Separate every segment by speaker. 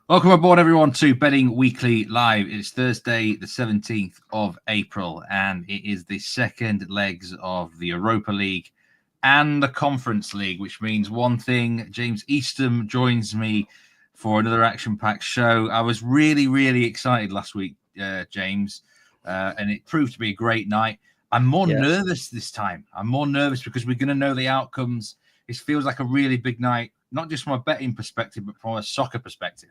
Speaker 1: Welcome aboard, everyone, to Betting Weekly Live. It's Thursday, the 17th of April, and it is the second legs of the Europa League and the Conference League, which means one thing. James Eastham joins me for another action-packed show. I was really, really excited last week, James, and it proved to be a great night. I'm more nervous this time. I'm more nervous because we're going to know the outcomes. It feels like a really big night, not just from a betting perspective, but from a soccer perspective.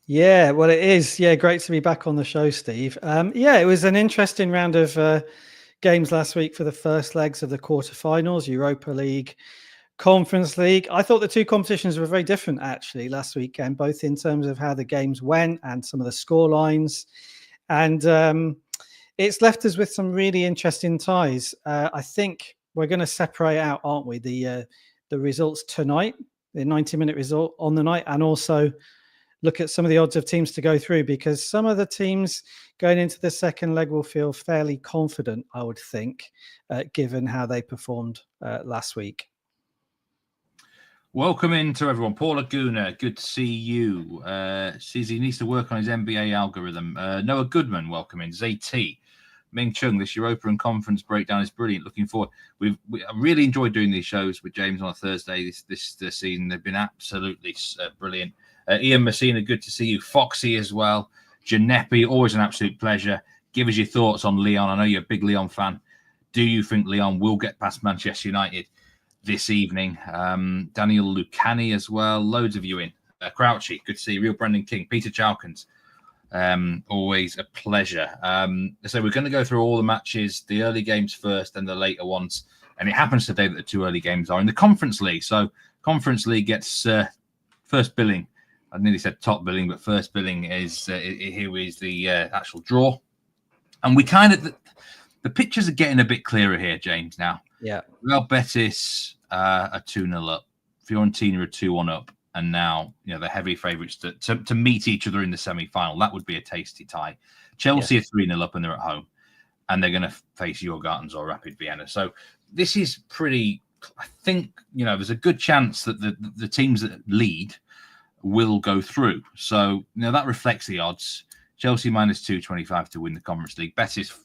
Speaker 2: Yeah, well, it is. Yeah, great to be back on the show, Steve. It was an interesting round of games last week for the first legs of the quarterfinals, Europa League, Conference League. I thought the two competitions were very different, actually, last weekend, both in terms of how the games went and some of the score lines. And it's left us with some really interesting ties. I think we're going to separate out, aren't we, the results tonight, the 90-minute result on the night, and also look at some of the odds of teams to go through, because some of the teams going into the second leg will feel fairly confident, I would think, given how they performed last week.
Speaker 1: Welcome in to everyone. Paul Laguna, good to see you. Says he needs to work on his NBA algorithm. Noah Goodman, welcome in. ZT. Ming Chung, this Europa and Conference breakdown is brilliant. Looking forward. I really enjoyed doing these shows with James on a Thursday this season. They've been absolutely brilliant. Ian Messina, good to see you. Foxy as well. Gianeppi, always an absolute pleasure. Give us your thoughts on Lyon. I know you're a big Lyon fan. Do you think Lyon will get past Manchester United this evening? Daniel Lucani as well. Loads of you in. Crouchy, good to see you. Real Brendan King. Peter Chalkins, always a pleasure. So we're going to go through all the matches, the early games first and the later ones. And it happens today that the two early games are in the Conference League. So Conference League gets first billing. I nearly said top billing, but first billing is here is the actual draw. And we kind of, the pictures are getting a bit clearer here, James, now.
Speaker 2: Yeah.
Speaker 1: Real Betis are 2-0 up. Fiorentina are 2-1 up. And now, the heavy favourites to meet each other in the semi-final. That would be a tasty tie. Chelsea are 3-0 up and they're at home. And they're going to face Djurgardens or Rapid Vienna. So this is pretty, I think, there's a good chance that the teams that lead will go through. So, that reflects the odds. Chelsea minus 225 to win the Conference League. Betis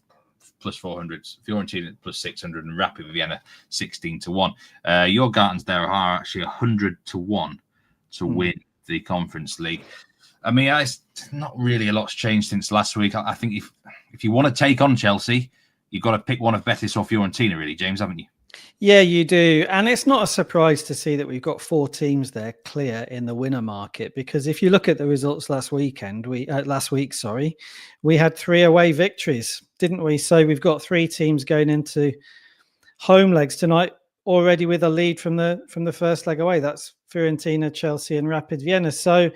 Speaker 1: plus 400, Fiorentina plus 600, and Rapid Vienna 16-1. Djurgardens there are actually 100-1 to win the Conference League. I mean, it's not really a lot's changed since last week. I think if you want to take on Chelsea, you've got to pick one of Betis or Fiorentina, really, James, haven't you?
Speaker 2: Yeah, you do. And it's not a surprise to see that we've got four teams there clear in the winner market, because if you look at the results last week, we had 3 away victories, didn't we? So we've got 3 teams going into home legs tonight already with a lead from the first leg away. That's Fiorentina, Chelsea and Rapid Vienna. So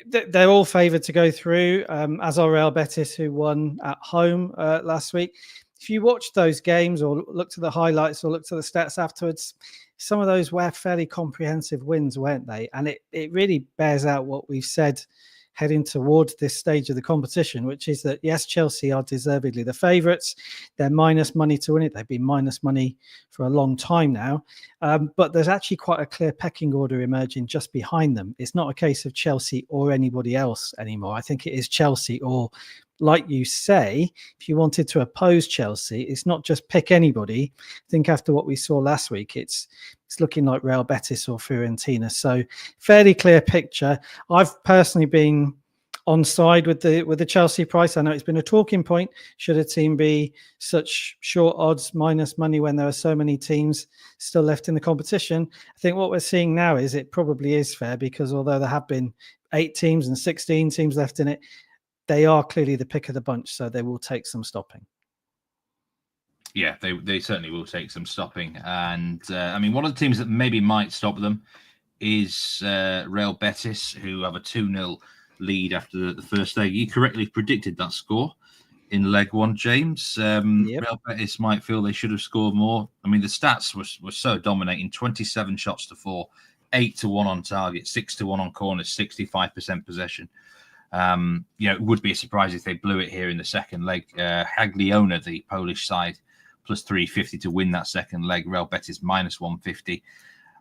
Speaker 2: they're all favoured to go through, as are Real Betis, who won at home last week. If you watch those games or looked at the highlights or looked at the stats afterwards, some of those were fairly comprehensive wins, weren't they? And it really bears out what we've said heading towards this stage of the competition, which is that, yes, Chelsea are deservedly the favourites. They're minus money to win it. They've been minus money for a long time now. But there's actually quite a clear pecking order emerging just behind them. It's not a case of Chelsea or anybody else anymore. I think it is Chelsea or, like you say, if you wanted to oppose Chelsea, it's not just pick anybody. I think after what we saw last week, it's looking like Real Betis or Fiorentina. So fairly clear picture. I've personally been on side with the Chelsea price. I know it's been a talking point. Should a team be such short odds, minus money, when there are so many teams still left in the competition? I think what we're seeing now is it probably is fair, because although there have been 8 teams and 16 teams left in it, they are clearly the pick of the bunch, so they will take some stopping.
Speaker 1: Yeah, they certainly will take some stopping. And, I mean, one of the teams that maybe might stop them is Real Betis, who have a 2-0 lead after the first leg. You correctly predicted that score in leg 1, James. Yep. Real Betis might feel they should have scored more. I mean, the stats were so dominating. 27 shots to 4, 8-1 on target, 6-1 on corners, 65% possession. It would be a surprise if they blew it here in the second leg. Jagiellonia, the Polish side, plus 350 to win that second leg. Real Betis minus 150.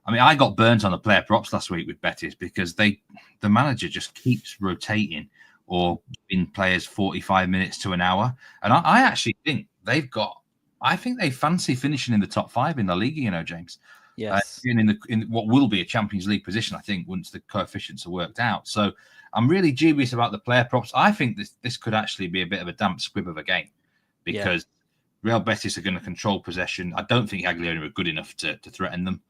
Speaker 1: I mean, I got burnt on the player props last week with Betis because the manager just keeps rotating or giving players 45 minutes to an hour. And I actually think I think they fancy finishing in the top 5 in the league, James.
Speaker 2: Yes.
Speaker 1: In what will be a Champions League position, I think, once the coefficients are worked out. So I'm really dubious about the player props. I think this could actually be a bit of a damp squib of a game because Real Betis are going to control possession. I don't think Jagiellonia are good enough to threaten them.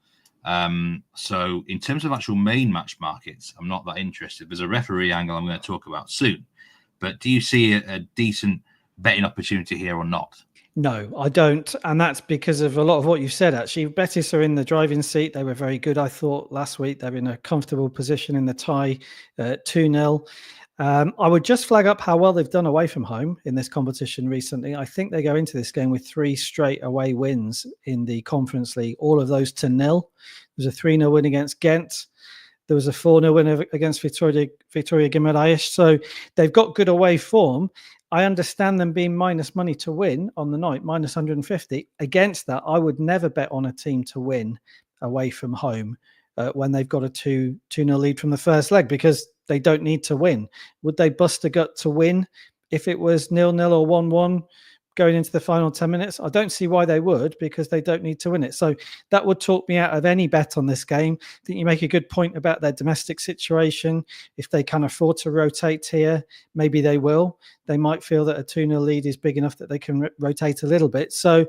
Speaker 1: So in terms of actual main match markets, I'm not that interested. There's a referee angle I'm going to talk about soon. But do you see a decent betting opportunity here or not?
Speaker 2: No, I don't. And that's because of a lot of what you've said, actually. Betis are in the driving seat. They were very good, I thought, last week. They're in a comfortable position in the tie, 2-0. I would just flag up how well they've done away from home in this competition recently. I think they go into this game with 3 straight away wins in the Conference League, all of those to 0. There was a 3-0 win against Ghent. There was a 4-0 win against Victoria Guimarães. So they've got good away form. I understand them being minus money to win on the night, minus 150. Against that, I would never bet on a team to win away from home when they've got a 2-0 lead from the first leg, because they don't need to win. Would they bust a gut to win if it was 0-0 or 1-1 going into the final 10 minutes? I don't see why they would, because they don't need to win it. So that would talk me out of any bet on this game. I think you make a good point about their domestic situation. If they can afford to rotate here, maybe they will. They might feel that a 2-0 lead is big enough that they can rotate a little bit. So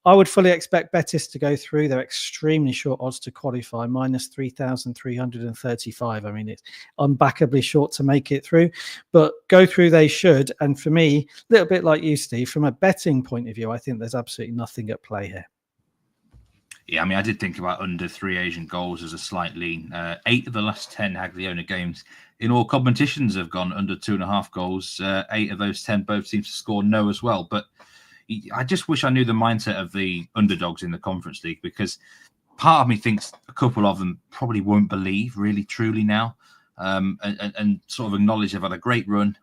Speaker 2: I would fully expect Betis to go through. They're extremely short odds to qualify, minus 3,335. I mean, it's unbackably short to make it through, but go through they should. And for me, a little bit like you, Steve, from a betting point of view, I think there's absolutely nothing at play here.
Speaker 1: Yeah, I mean, I did think about under 3 Asian goals as a slight lean. 8 of the last 10 Jagiellonia games in all competitions have gone under 2.5 goals. 8 of those 10 both seem to score no as well. But I just wish I knew the mindset of the underdogs in the Conference League, because part of me thinks a couple of them probably won't believe really truly now, and sort of acknowledge they've had a great run,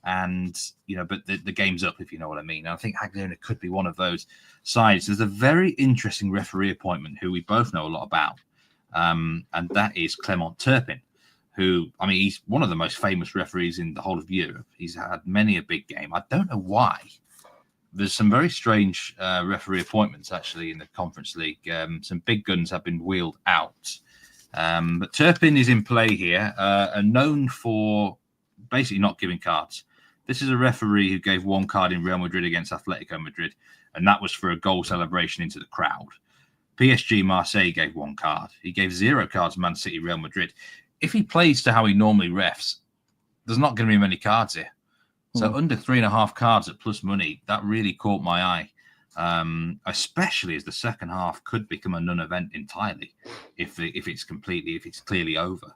Speaker 1: and but the game's up, if you know what I mean. And I think Jagiellonia could be one of those sides. There's a very interesting referee appointment who we both know a lot about, and that is Clement Turpin, who, I mean, he's one of the most famous referees in the whole of Europe. He's had many a big game. I don't know why. There's some very strange referee appointments, actually, in the Conference League. Some big guns have been wheeled out. But Turpin is in play here, and known for basically not giving cards. This is a referee who gave 1 card in Real Madrid against Atletico Madrid, and that was for a goal celebration into the crowd. PSG Marseille gave 1 card. He gave 0 cards Man City Real Madrid. If he plays to how he normally refs, there's not going to be many cards here. So under 3.5 cards at plus money, that really caught my eye, especially as the second half could become a non-event entirely if it's clearly over.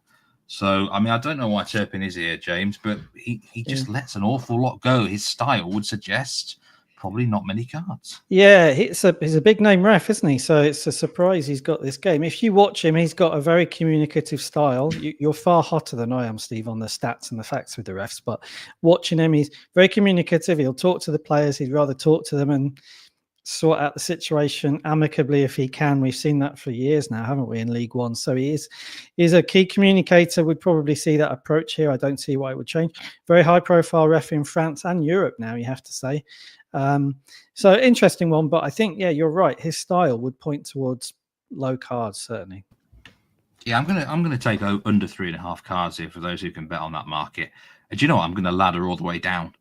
Speaker 1: So, I mean, I don't know why Turpin is here, James, but he just lets an awful lot go. His style would suggest probably not many cards.
Speaker 2: Yeah, he's a big name ref, isn't he? So it's a surprise he's got this game. If you watch him, he's got a very communicative style. You're far hotter than I am, Steve, on the stats and the facts with the refs. But watching him, he's very communicative. He'll talk to the players. He'd rather talk to them and sort out the situation amicably if he can. We've seen that for years now, haven't we, in League One? So he's a key communicator. We'd probably see that approach here. I don't see why it would change. Very high-profile ref in France and Europe now, you have to say. So interesting one, but I think, yeah, you're right. His style would point towards low cards, certainly.
Speaker 1: Yeah, I'm gonna take under 3.5 cards here for those who can bet on that market. And do you know what? I'm going to ladder all the way down,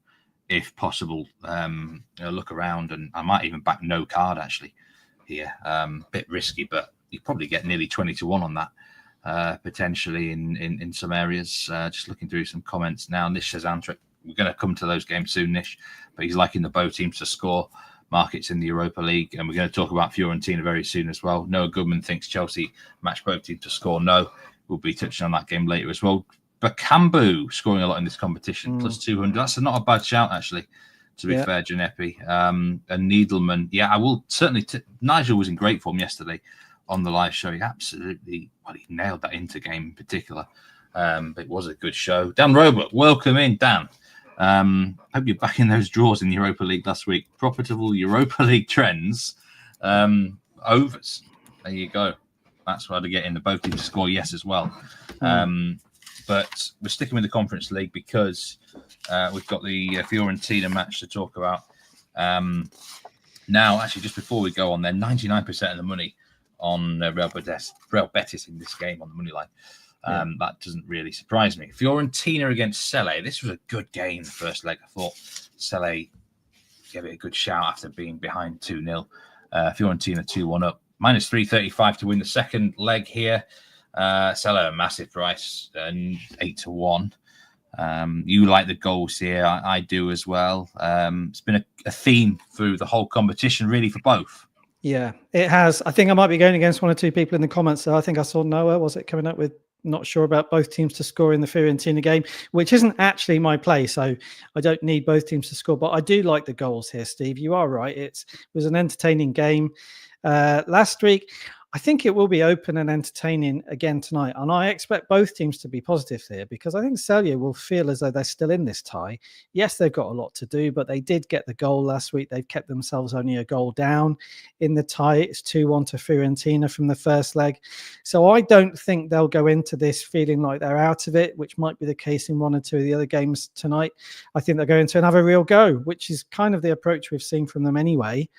Speaker 1: if possible. Look around, and I might even back no card actually here. Bit risky, but you probably get nearly 20 to 1 on that potentially in some areas. Just looking through some comments now. Nish says Eintracht. We're going to come to those games soon, Nish, but he's liking the Bow teams to score markets in the Europa League, and we're going to talk about Fiorentina very soon as well. Noah Goodman thinks Chelsea match both teams to score no. We'll be touching on that game later as well. Bakambu scoring a lot in this competition, plus 200. That's not a bad shout, actually, to be fair, Ginepi. And Needleman, I will certainly. Nigel was in great form yesterday on the live show. He absolutely, he nailed that Inter game in particular. But it was a good show. Dan Robert, welcome in, Dan. Hope you're back in those draws in the Europa League last week. Profitable Europa League trends. Overs. There you go. That's why to get in the both teams to score yes as well. But we're sticking with the Conference League because we've got the Fiorentina match to talk about. Now, actually, just before we go on there, 99% of the money on Real Betis in this game on the money line. That doesn't really surprise me. Fiorentina against Celje. This was a good game, the first leg. I thought Celje gave it a good shout after being behind 2-0. Fiorentina 2-1 up. Minus 335 to win the second leg here. Celje, a massive price, 8-1. You like the goals here. I do as well. It's been a theme through the whole competition, really, for both.
Speaker 2: Yeah, it has. I think I might be going against one or two people in the comments. I think I saw Noah, was it, coming up with not sure about both teams to score in the Fiorentina game, which isn't actually my play. So I don't need both teams to score, but I do like the goals here, Steve. You are right. It was an entertaining game last week. I think it will be open and entertaining again tonight. And I expect both teams to be positive here because I think Celje will feel as though they're still in this tie. Yes, they've got a lot to do, but they did get the goal last week. They've kept themselves only a goal down in the tie. It's 2-1 to Fiorentina from the first leg. So I don't think they'll go into this feeling like they're out of it, which might be the case in one or two of the other games tonight. I think they're going to have a real go, which is kind of the approach we've seen from them anyway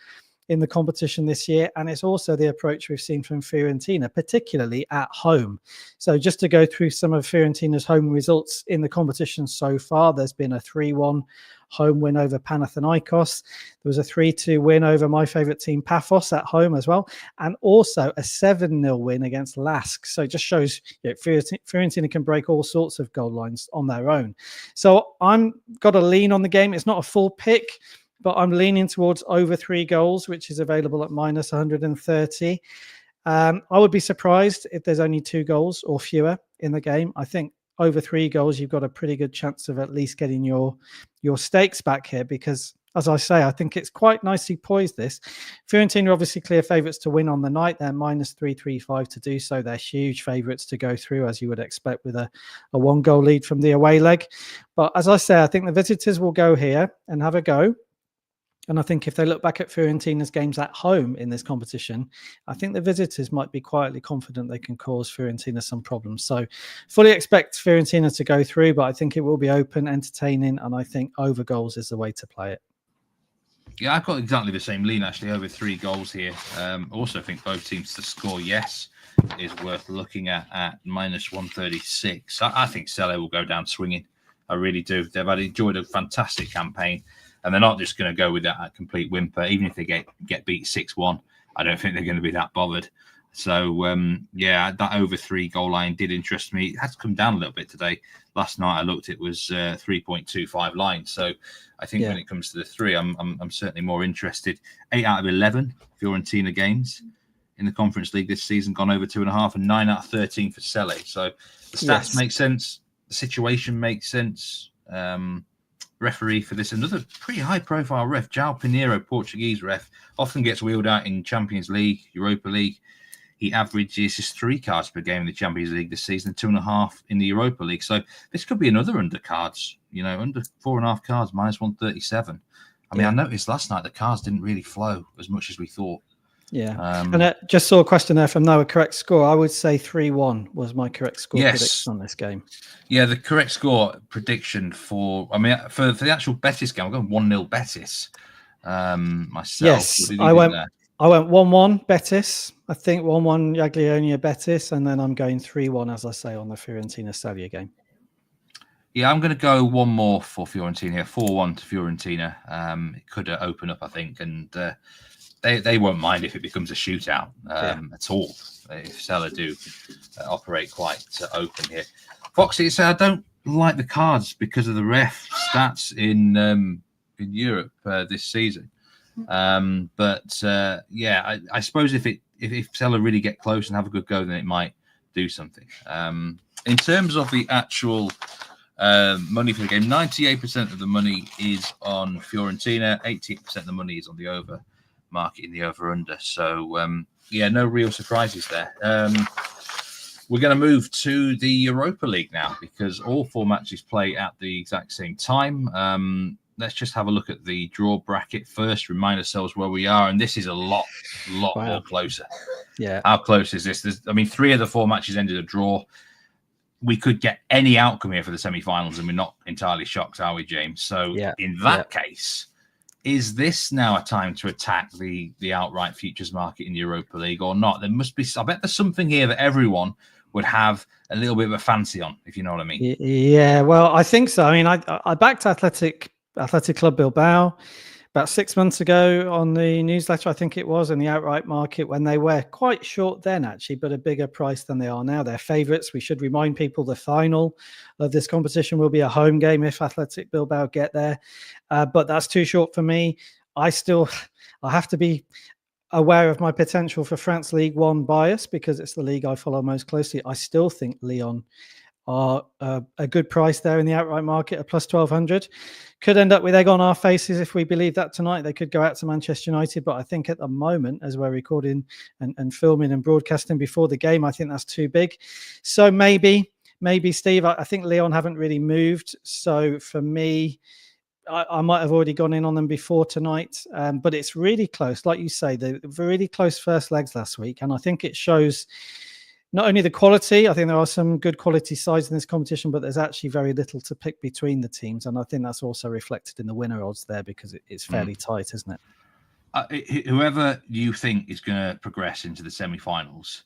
Speaker 2: in the competition this year. And it's also the approach we've seen from Fiorentina, particularly at home. So just to go through some of Fiorentina's home results in the competition so far, there's been a 3-1 home win over Panathinaikos. There was a 3-2 win over my favourite team, Paphos, at home as well. And also a 7-0 win against Lask. So it just shows Fiorentina can break all sorts of goal lines on their own. So I'm got a lean on the game. It's not a full pick, but I'm leaning towards over 3 goals, which is available at minus 130. I would be surprised if there's only 2 goals or fewer in the game. I think over 3 goals, you've got a pretty good chance of at least getting your stakes back here because, as I say, I think it's quite nicely poised this. Fiorentina are obviously clear favourites to win on the night. They're minus 335 to do so. They're huge favourites to go through, as you would expect, with a 1-goal lead from the away leg. But as I say, I think the visitors will go here and have a go. And I think if they look back at Fiorentina's games at home in this competition, I think the visitors might be quietly confident they can cause Fiorentina some problems. So fully expect Fiorentina to go through, but I think it will be open, entertaining, and I think over goals is the way to play it.
Speaker 1: Yeah, I've got exactly the same lean, actually, over 3 goals here. Also think both teams to score yes is worth looking at minus 136. I think Celje will go down swinging. I really do. They've enjoyed a fantastic campaign. And they're not just going to go with that complete whimper. Even if they get beat 6-1, I don't think they're going to be that bothered. So, that over 3 goal line did interest me. It has come down a little bit today. Last night I looked, it was 3.25 lines. So I think when it comes to the 3, I'm certainly more interested. 8 out of 11 Fiorentina games in the Conference League this season gone over 2.5, and 9 out of 13 for Celje. So the stats make sense. The situation makes sense. Referee for this, another pretty high-profile ref, João Pinheiro, Portuguese ref, often gets wheeled out in Champions League, Europa League. He averages just 3 cards per game in the Champions League this season, 2.5 in the Europa League. So this could be another undercards, under 4.5 cards, minus 137. I mean, I noticed last night the cards didn't really flow as much as we thought.
Speaker 2: Yeah. And just saw a question there from Noah. Correct score. I would say 3-1 was my correct score prediction on this game.
Speaker 1: Yeah, the correct score prediction for the actual Betis game, I'm going 1-0 Betis myself.
Speaker 2: Yes, I went 1-1 Betis. I think 1-1 Jagiellonia Betis, and then I'm going 3-1, as I say, on the Fiorentina Celje game.
Speaker 1: Yeah, I'm going to go one more for Fiorentina, 4-1 to Fiorentina. It could open up, I think, and they won't mind if it becomes a shootout at all. If Celje do operate quite open here. Foxy, I don't like the cards because of the ref stats in Europe this season. I suppose if Celje really get close and have a good go, then it might do something. In terms of the actual money for the game, 98% of the money is on Fiorentina, 80% of the money is on the over market in the over-under. So, no real surprises there. We're going to move to the Europa League now because all 4 matches play at the exact same time. Let's just have a look at the draw bracket first, remind ourselves where we are, and this is a lot more closer.
Speaker 2: Yeah.
Speaker 1: How close is this? I mean, 3 of the 4 matches ended a draw. We could get any outcome here for the semi-finals, and we're not entirely shocked, are we, James? So in that case, is this now a time to attack the outright futures market in the Europa League or not? There must be. I bet there's something here that everyone would have a little bit of a fancy on, if you know what I mean.
Speaker 2: Yeah, well, I think so. I mean, I backed Athletic Club Bilbao about 6 months ago on the newsletter, I think it was, in the outright market, when they were quite short then, actually, but a bigger price than they are now. They're favourites. We should remind people the final of this competition will be a home game if Athletic Bilbao get there. But that's too short for me. I have to be aware of my potential for France League One bias because it's the league I follow most closely. I still think Lyon are a good price there in the outright market at plus 1,200. Could end up with egg on our faces if we believe that tonight. They could go out to Manchester United, but I think at the moment, as we're recording and filming and broadcasting before the game, I think that's too big. So maybe Steve, I think Lyon haven't really moved. So for me, I might have already gone in on them before tonight, but it's really close. Like you say, they were really close first legs last week, and I think it shows not only the quality. I think there are some good quality sides in this competition, but there's actually very little to pick between the teams, and I think that's also reflected in the winner odds there because it's fairly tight, isn't
Speaker 1: it? Whoever you think is going to progress into the semi-finals,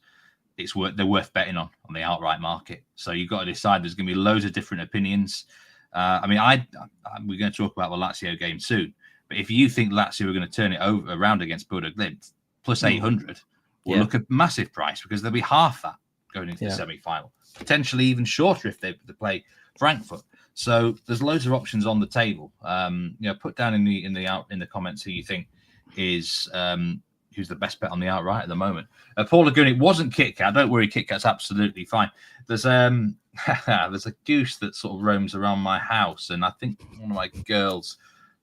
Speaker 1: they're worth betting on the outright market. So you've got to decide. There's going to be loads of different opinions. I mean, we're going to talk about the Lazio game soon, but if you think Lazio are going to turn it around against Bodo Glimt, plus 800 will look a massive price because there'll be half that going into the semi-final, potentially even shorter if they play Frankfurt. So there's loads of options on the table. Put down in the comments who you think is who's the best bet on the outright at the moment. Paul Lagoon, it wasn't Kit Kat. Don't worry, Kit Kat's absolutely fine. There's there's a goose that sort of roams around my house, and I think one of my girls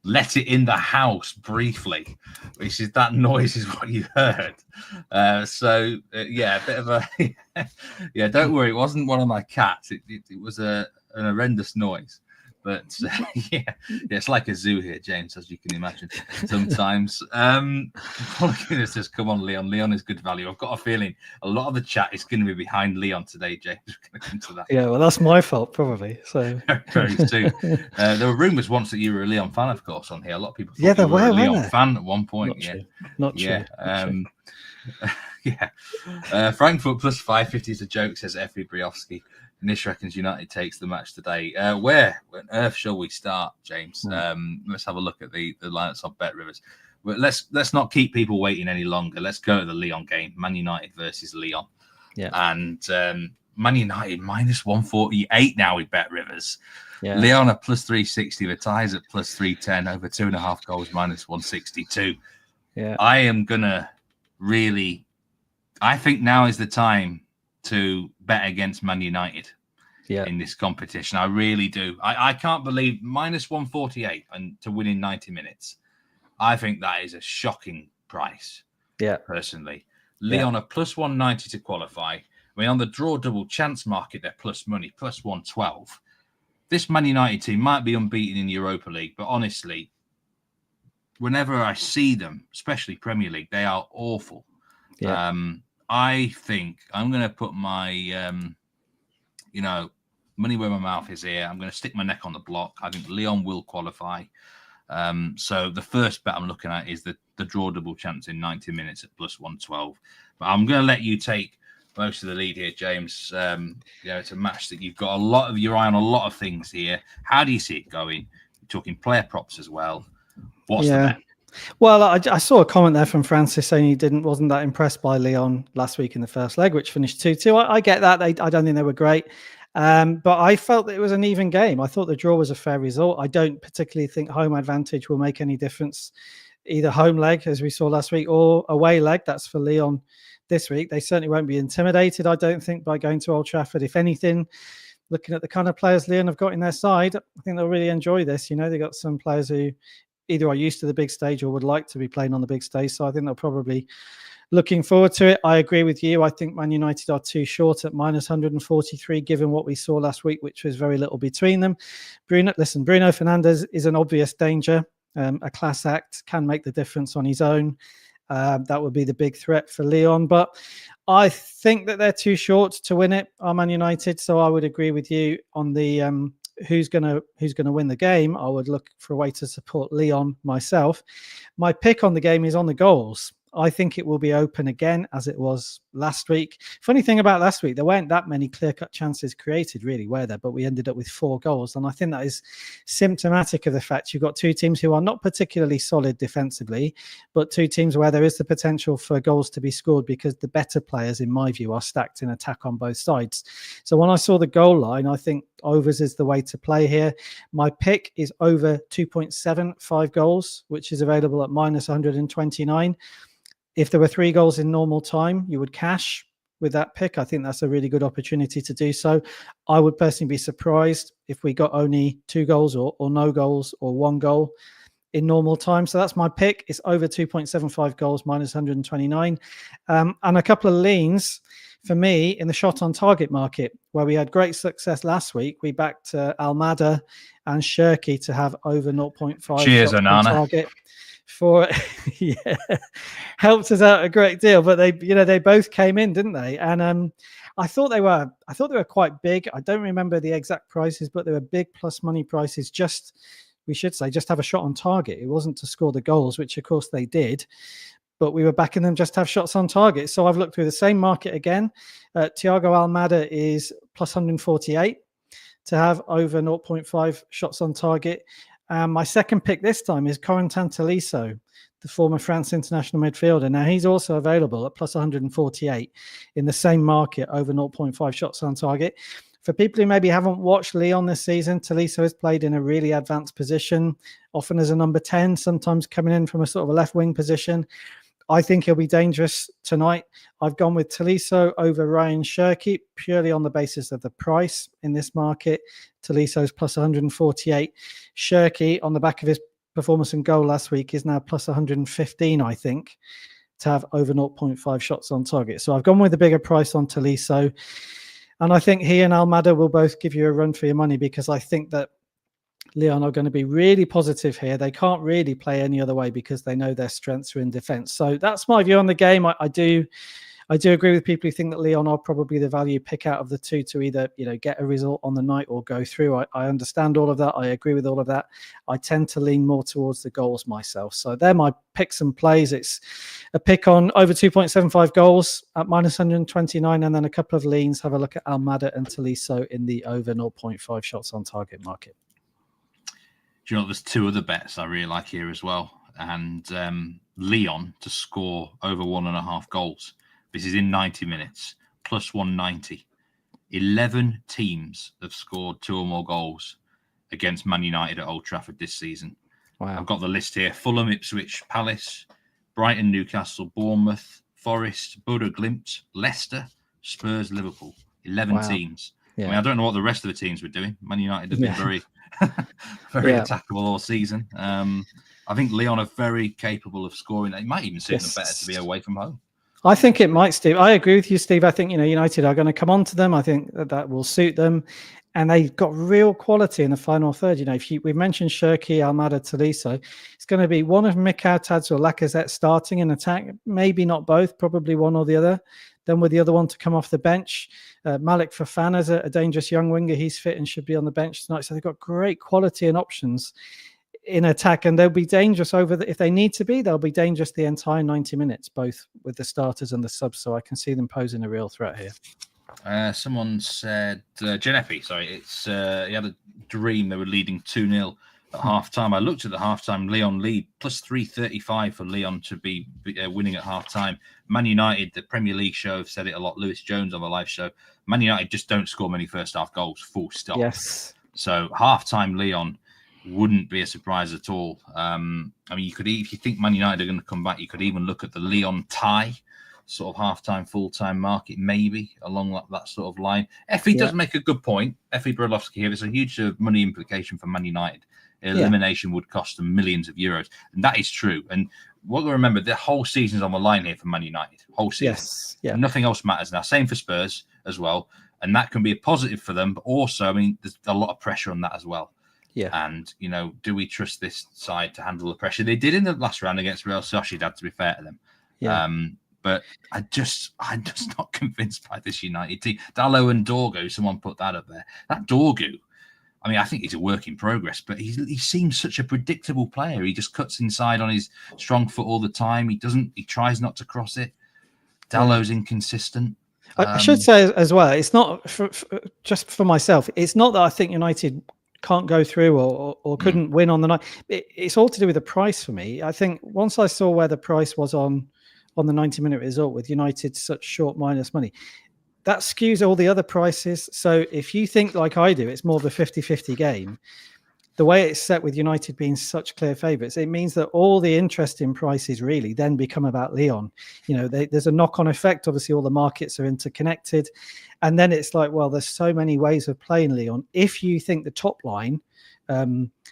Speaker 1: let it in the house briefly, which is that noise is what you heard. A bit of a Don't worry, it wasn't one of my cats. It was an horrendous noise. But it's like a zoo here, James, as you can imagine. Sometimes, just come on, Leon. Leon is good value. I've got a feeling a lot of the chat is going to be behind Leon today, James. We're going to come to that.
Speaker 2: Yeah, well, that's my fault, probably. So
Speaker 1: very soon. There were rumours once that you were a Leon fan, of course, on here. A lot of people thought
Speaker 2: there
Speaker 1: you were a Leon
Speaker 2: there?
Speaker 1: fan at one point.
Speaker 2: Not true.
Speaker 1: Frankfurt plus 550 is a joke, says Effie Briofsky. Nish reckons United takes the match today. Where on earth shall we start, James? Let's have a look at the lineups of Bet Rivers. But let's not keep people waiting any longer. Let's go to the Lyon game. Man United versus Lyon. Yeah. And Man United minus 148 now with Bet Rivers. Yeah. Lyon are plus 360. The ties at plus 310 over 2.5 goals minus 162. Yeah. I am gonna I think now is the time to bet against Man United in this competition. I really do. I can't believe minus 148 and to win in 90 minutes. I think that is a shocking price. Yeah, personally. Lyon are plus 190 to qualify. I mean, on the draw double chance market, they're plus money, plus 112. This Man United team might be unbeaten in the Europa League, but honestly, whenever I see them, especially Premier League, they are awful. Yeah. I think I'm going to put my, money where my mouth is here. I'm going to stick my neck on the block. I think Lyon will qualify. So the first bet I'm looking at is the draw double chance in 90 minutes at plus 112. But I'm going to let you take most of the lead here, James. It's a match that you've got your eye on a lot of things here. How do you see it going? You're talking player props as well. What's the bet?
Speaker 2: Well, I saw a comment there from Francis saying he wasn't that impressed by Lyon last week in the first leg, which finished 2-2. I get that. I don't think they were great. But I felt that it was an even game. I thought the draw was a fair result. I don't particularly think home advantage will make any difference, either home leg, as we saw last week, or away leg. That's for Lyon this week. They certainly won't be intimidated, I don't think, by going to Old Trafford. If anything, looking at the kind of players Lyon have got in their side, I think they'll really enjoy this. They've got some players who either are used to the big stage or would like to be playing on the big stage. So I think they'll probably looking forward to it. I agree with you. I think Man United are too short at minus 143, given what we saw last week, which was very little between them. Bruno Fernandes is an obvious danger. A class act, can make the difference on his own. That would be the big threat for Lyon. But I think that they're too short to win it. I'm Man United, so I would agree with you on the who's gonna win the game. I would look for a way to support Lyon myself. My pick on the game is on the goals. I think it will be open again as it was last week. Funny thing about last week, there weren't that many clear-cut chances created, really, were there? But we ended up with 4 goals. And I think that is symptomatic of the fact you've got 2 teams who are not particularly solid defensively, but 2 teams where there is the potential for goals to be scored because the better players, in my view, are stacked in attack on both sides. So when I saw the goal line, I think overs is the way to play here. My pick is over 2.75 goals, which is available at minus 129. If there were 3 goals in normal time, you would cash with that pick. I think that's a really good opportunity to do so. I would personally be surprised if we got only 2 goals or no goals or 1 goal in normal time. So that's my pick. It's over 2.75 goals, minus 129. And a couple of leans for me in the shot on target market, where we had great success last week. We backed Almada and Shirky to have over 0.5
Speaker 1: Cheers,
Speaker 2: shots
Speaker 1: Onana.
Speaker 2: on target. For helped us out a great deal, but they both came in, didn't they? And I thought they were quite big. I don't remember the exact prices, but they were big plus money prices. Just have a shot on target. It wasn't to score the goals, which of course they did, but we were backing them just to have shots on target. So I've looked through the same market again. Thiago Almada is plus 148 to have over 0.5 shots on target. My second pick this time is Corentin Tolisso, the former France international midfielder. Now, he's also available at plus 148 in the same market, over 0.5 shots on target. For people who maybe haven't watched Lyon this season, Tolisso has played in a really advanced position, often as a number 10, sometimes coming in from a sort of a left wing position. I think he'll be dangerous tonight. I've gone with Tolisso over Ryan Shirky purely on the basis of the price in this market. Tolisso's plus 148. Shirky, on the back of his performance and goal last week, is now plus 115, I think, to have over 0.5 shots on target. So I've gone with the bigger price on Tolisso. And I think he and Almada will both give you a run for your money because I think that Lyon are going to be really positive here. They can't really play any other way because they know their strengths are in defence. So that's my view on the game. I do agree with people who think that Lyon are probably the value pick out of the 2 to either get a result on the night or go through. I understand all of that. I agree with all of that. I tend to lean more towards the goals myself. So they're my picks and plays. It's a pick on over 2.75 goals at minus 129, and then a couple of leans. Have a look at Almada and Tolisso in the over 0.5 shots on target market.
Speaker 1: Do you know, there's 2 other bets I really like here as well. And Lyon to score over 1.5 goals. This is in 90 minutes, plus 190. 11 teams have scored 2 or more goals against Man United at Old Trafford this season. Wow. I've got the list here. Fulham, Ipswich, Palace, Brighton, Newcastle, Bournemouth, Forest, Bodo, Glimt, Leicester, Spurs, Liverpool. 11 teams. Yeah. I mean, I don't know what the rest of the teams were doing. Man United have been very attackable all season. I think Lyon are very capable of scoring. It might even suit them better to be away from home.
Speaker 2: I think it might, Steve. I agree with you, Steve. I think, United are going to come on to them. I think that will suit them. And they've got real quality in the final third. We've mentioned Shirky, Almada, Tolisso. It's going to be one of Mikhailiuk or Lacazette starting in attack. Maybe not both, probably one or the other. Then with the other one to come off the bench. Malik Fofana is a dangerous young winger. He's fit and should be on the bench tonight. So they've got great quality and options in attack, and they'll be dangerous if they need to be. They'll be dangerous the entire 90 minutes, both with the starters and the subs. So I can see them posing a real threat here.
Speaker 1: Someone said Genepi. Sorry, it's he had a dream they were leading 2-0 at half time. I looked at the half time Lyon lead plus 335 for Lyon to be winning at half time. Man United, the Premier League show, have said it a lot. Lewis Jones on the live show. Man United just don't score many first half goals. Full stop.
Speaker 2: Yes.
Speaker 1: So half time Lyon wouldn't be a surprise at all. I mean, if you think Man United are going to come back, you could even look at the Lyon tie, sort of half-time, full-time market, maybe along that sort of line. Effie does make a good point. Effie Brodowski here. There's a huge money implication for Man United. Elimination would cost them millions of euros, and that is true. And what we remember, the whole season's on the line here for Man United. Whole season.
Speaker 2: Yes. Yeah.
Speaker 1: Nothing else matters now. Same for Spurs as well, and that can be a positive for them. But also, I mean, there's a lot of pressure on that as well.
Speaker 2: Yeah.
Speaker 1: And, do we trust this side to handle the pressure? They did in the last round against Real Sociedad, to be fair to them.
Speaker 2: Yeah.
Speaker 1: But I'm just not convinced by this United team. Dalot and Dorgu, someone put that up there. That Dorgu, I mean, I think he's a work in progress, but he seems such a predictable player. He just cuts inside on his strong foot all the time. He tries not to cross it. Dalot's inconsistent.
Speaker 2: I should say as well, it's not just for myself. It's not that I think United can't go through or couldn't win on the night. It's all to do with the price for me. I think once I saw where the price was on the 90-minute result with United such short minus money, that skews all the other prices. So if you think like I do, it's more of a 50-50 game. The way it's set with United being such clear favourites, it means that all the interesting prices really then become about Lyon. There's a knock-on effect. Obviously, all the markets are interconnected. And then it's like, well, there's so many ways of playing Lyon. If you think the top line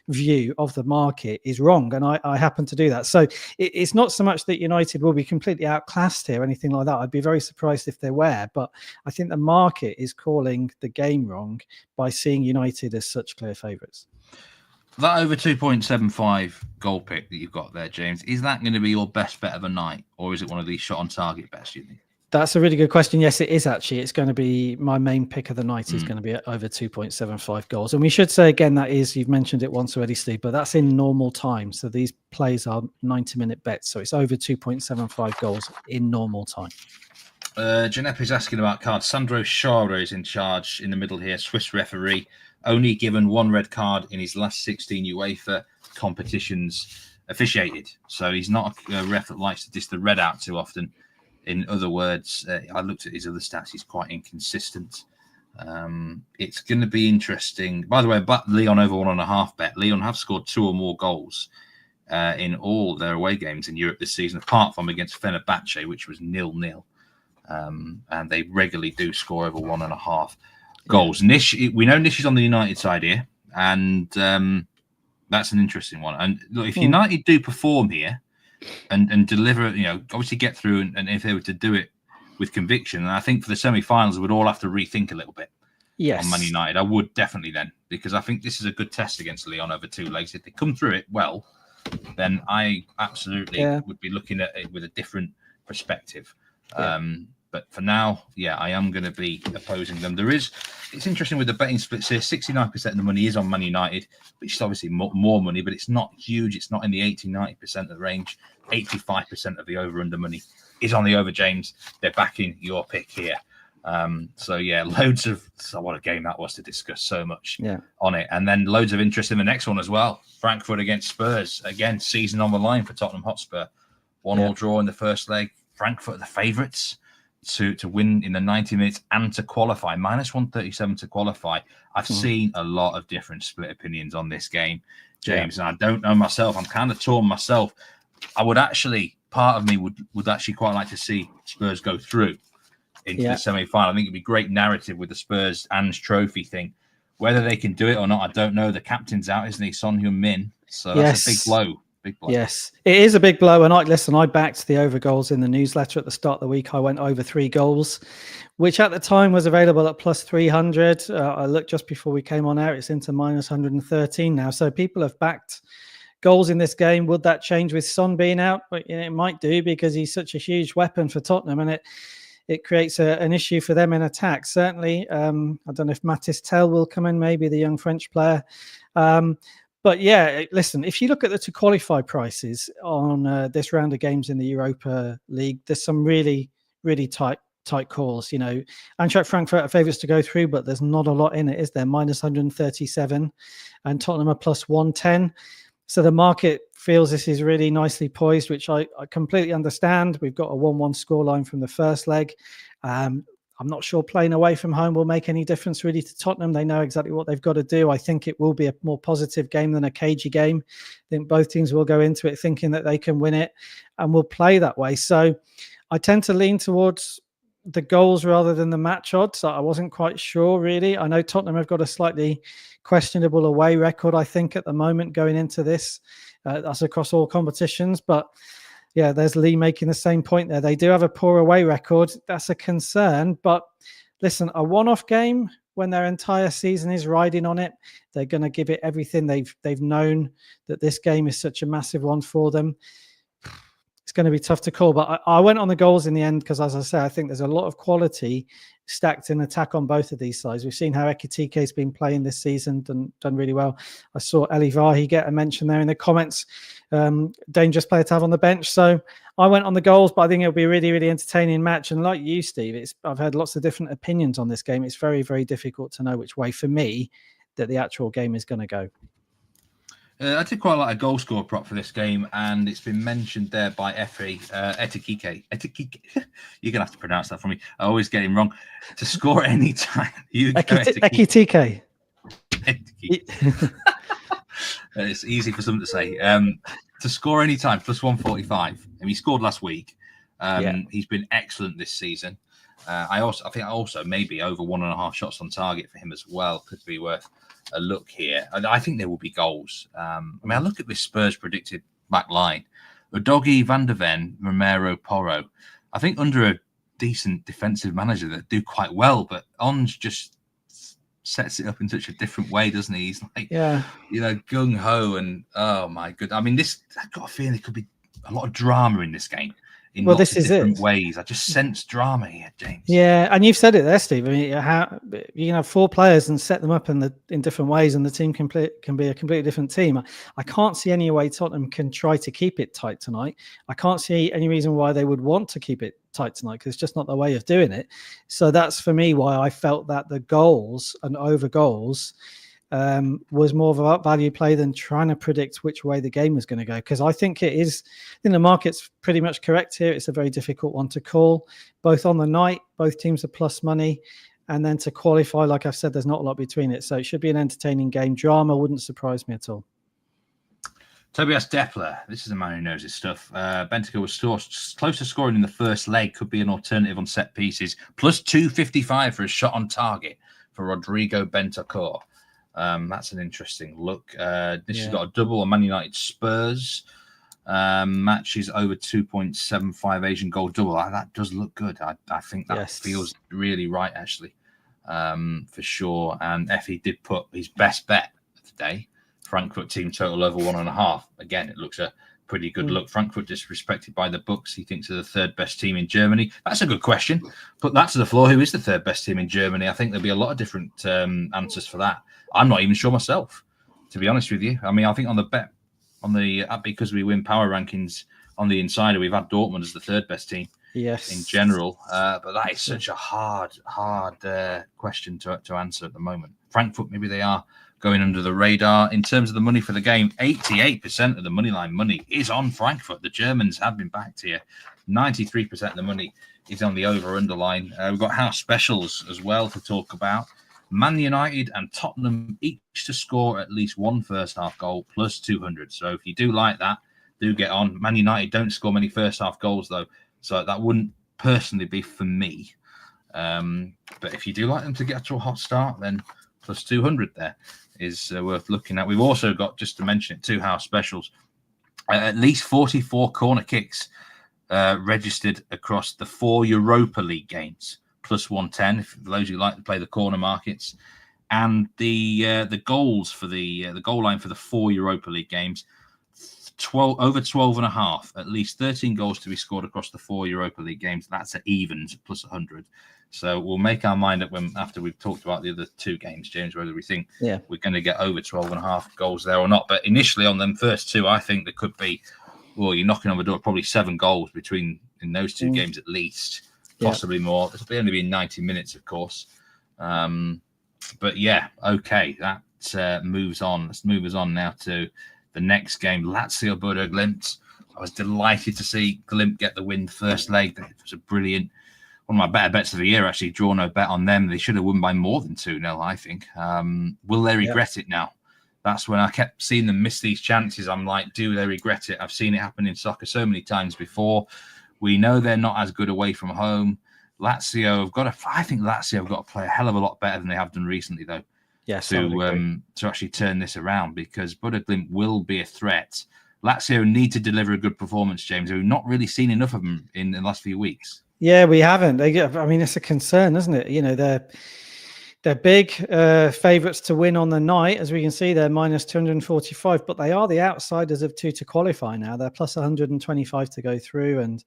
Speaker 2: view of the market is wrong, and I happen to do that. So it's not so much that United will be completely outclassed here or anything like that. I'd be very surprised if they were. But I think the market is calling the game wrong by seeing United as such clear favourites.
Speaker 1: That over 2.75 goal pick that you've got there, James, is that going to be your best bet of a night? Or is it one of these shot on target bets, do you think?
Speaker 2: That's a really good question. Yes, it is actually. It's going to be my main pick of the night is going to be at over 2.75 goals. And we should say again, that is, you've mentioned it once already, Steve, but that's in normal time. So these plays are 90-minute bets. So it's over 2.75 goals in normal time.
Speaker 1: Giuseppe is asking about cards. Sandro Sciarra is in charge in the middle here, Swiss referee. Only given one red card in his last 16 UEFA competitions officiated. So he's not a ref that likes to dish the red out too often. In other words, I looked at his other stats. He's quite inconsistent. It's going to be interesting. By the way, but Lyon over 1.5 bet. Lyon have scored 2 or more goals in all their away games in Europe this season, apart from against Fenerbahce, which was 0-0. And they regularly do score over 1.5 goals. Nish, we know Nish is on the United side here, and that's an interesting one. And look, if United do perform here and deliver, obviously get through, and if they were to do it with conviction, and I think for the semi-finals, we'd all have to rethink a little bit.
Speaker 2: Yes,
Speaker 1: on Man United, I would definitely then, because I think this is a good test against Lyon over 2 legs. If they come through it well, then I absolutely would be looking at it with a different perspective. But for now, I am going to be opposing them. It's interesting with the betting splits here. 69% of the money is on Man United, which is obviously more money, but it's not huge. It's not in the 80-90% of the range. 85% of the over-under money is on the over, James. They're backing your pick here. Loads of... So what a game that was to discuss so much on it. And then loads of interest in the next one as well. Frankfurt against Spurs. Again, season on the line for Tottenham Hotspur. 1-1 draw in the first leg. Frankfurt are the favourites to win in the 90 minutes and to qualify. Minus 137 to qualify. I've seen a lot of different split opinions on this game, James, and I don't know myself. I'm kind of torn myself. I would actually, part of me would actually quite like to see Spurs go through into the semi-final. I think it'd be great narrative with the Spurs Ange Trophy thing. Whether they can do it or not, I don't know. The captain's out, isn't he? Son Heung-min. So that's a big blow. Big blow. Yes,
Speaker 2: it is a big blow. And I backed the over goals in the newsletter at the start of the week. I went over 3 goals, which at the time was available at plus 300. I looked just before we came on air. It's into minus 113 now. So people have backed goals in this game. Would that change with Son being out? But it might do, because he's such a huge weapon for Tottenham, and it creates an issue for them in attack. Certainly, I don't know if Mathys Tel will come in, maybe the young French player. But listen, if you look at the to qualify prices on this round of games in the Europa League, there's some really, really tight calls. Eintracht Frankfurt are favourites to go through, but there's not a lot in it, is there? Minus 137, and Tottenham are plus 110. So the market feels this is really nicely poised, which I completely understand. We've got a 1-1 scoreline from the first leg. I'm not sure playing away from home will make any difference really to Tottenham. They know exactly what they've got to do. I think it will be a more positive game than a cagey game. I think both teams will go into it thinking that they can win it and will play that way. So I tend to lean towards the goals rather than the match odds. I wasn't quite sure really. I know Tottenham have got a slightly questionable away record, I think, at the moment going into this. That's across all competitions, but there's Lee making the same point there. They do have a poor away record. That's a concern. But listen, a one-off game when their entire season is riding on it, they're going to give it everything. They've known that this game is such a massive one for them. it's going to be tough to call. But I went on the goals in the end because, as I say, I think there's a lot of quality stacked in attack on both of these sides. We've seen how Ekitike has been playing this season, done really well. I saw Eli Vahi get a mention there in the comments. Dangerous player to have on the bench. So I went on the goals, but I think it'll be a really, really entertaining match. And like you, Steve, I've heard lots of different opinions on this game. It's very, very difficult to know which way, for me, that the actual game is going to go.
Speaker 1: I did quite like a goal scorer prop for this game, and it's been mentioned there by Effie Ekitike. You're going to have to pronounce that for me. I always get him wrong. To score any time.
Speaker 2: Ekitike.
Speaker 1: It's easy for someone to say. To score any time, plus 145. And he scored last week. He's been excellent this season. I think maybe over 1.5 shots on target for him as well could be worth a look here. I think there will be goals. I look at this Spurs predicted back line. Udogie, Van der Ven, Romero, Porro. I think under a decent defensive manager that do quite well, but Onge just sets it up in such a different way, doesn't he? He's like, gung-ho and, oh my goodness. I mean, I've got a feeling there could be a lot of drama in this game. In lots of different ways. I just sense drama here, James. Yeah,
Speaker 2: and you've said it there, Steve. I mean, you can have 4 players and set them up in different ways, and the team can be a completely different team. I can't see any way Tottenham can try to keep it tight tonight. I can't see any reason why they would want to keep it tight tonight, because it's just not the way of doing it. So that's for me why I felt that the goals and over goals was more of a value play than trying to predict which way the game was going to go. Because I think the market's pretty much correct here. It's a very difficult one to call. Both on the night, both teams are plus money. And then to qualify, like I've said, there's not a lot between it. So it should be an entertaining game. Drama wouldn't surprise me at all.
Speaker 1: Tobias Depler, this is a man who knows his stuff. Bentancur was close to scoring in the first leg. Could be an alternative on set pieces. Plus 255 for a shot on target for Rodrigo Bentancur. That's an interesting look. This has got a double on Man United Spurs. Matches over 2.75 Asian goal double. That does look good. I think that feels really right, actually, for sure. And Effie did put his best bet today. Frankfurt team total over 1.5. Again, it looks a pretty good look. Frankfurt disrespected by the books. He thinks they're the third best team in Germany. That's a good question. Put that to the floor. Who is the third best team in Germany? I think there'll be a lot of different answers for that. I'm not even sure myself, to be honest with you. I mean, I think on the bet, because we win power rankings on the Insider, we've had Dortmund as the third best team in general. But that is such a hard question to answer at the moment. Frankfurt, maybe they are going under the radar. In terms of the money for the game, 88% of the moneyline money is on Frankfurt. The Germans have been backed here. 93% of the money is on the over-under line. We've got house specials as well to talk about. Man United and Tottenham each to score at least one first half goal plus 200. So if you do like that, do get on. Man United don't score many first half goals though, so that wouldn't personally be for me. But if you do like them to get to a hot start, then plus 200 there is worth looking at. We've also got, just to mention it, 2 house specials. At least 44 corner kicks registered across the 4 Europa League games. Plus 110 if those who like to play the corner markets, and the goals for the goal line for the 4 Europa League games, over 12.5, at least 13 goals to be scored across the 4 Europa League games. That's at evens plus 100. So we'll make our mind up after we've talked about the other 2 games, James, whether we think we're going to get over 12.5 goals there or not. But initially on them first 2, I think there could be, you're knocking on the door, probably 7 goals in those 2 games at least. Possibly more. It'll only be 90 minutes, of course. But okay. That moves on. Let's move us on now to the next game. Lazio, Bodo, Glimt. I was delighted to see Glimt get the win the first leg. It was a brilliant, one of my better bets of the year, actually. Draw no bet on them. They should have won by more than 2-0, I think. Will they regret it now? That's when I kept seeing them miss these chances. I'm like, do they regret it? I've seen it happen in soccer so many times before. We know they're not as good away from home. I think Lazio have got to play a hell of a lot better than they have done recently, though.
Speaker 2: Yes,
Speaker 1: to actually turn this around, because Bodo Glimt will be a threat. Lazio need to deliver a good performance, James. We've not really seen enough of them in the last few weeks.
Speaker 2: Yeah, we haven't. It's a concern, isn't it? They're big favourites to win on the night. As we can see, they're minus 245, but they are the outsiders of 2 to qualify now. They're plus 125 to go through, and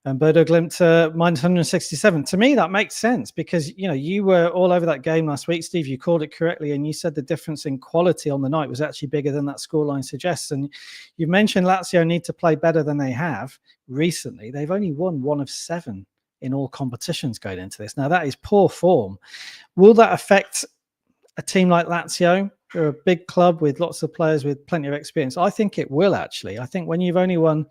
Speaker 2: Bodo Glimt minus 167. To me, that makes sense because, you were all over that game last week, Steve. You called it correctly, and you said the difference in quality on the night was actually bigger than that scoreline suggests. And you mentioned Lazio need to play better than they have recently. They've only won 1 of 7 in all competitions going into this. Now, that is poor form. Will that affect a team like Lazio? They're a big club with lots of players with plenty of experience. I think it will, actually. I think when you've only won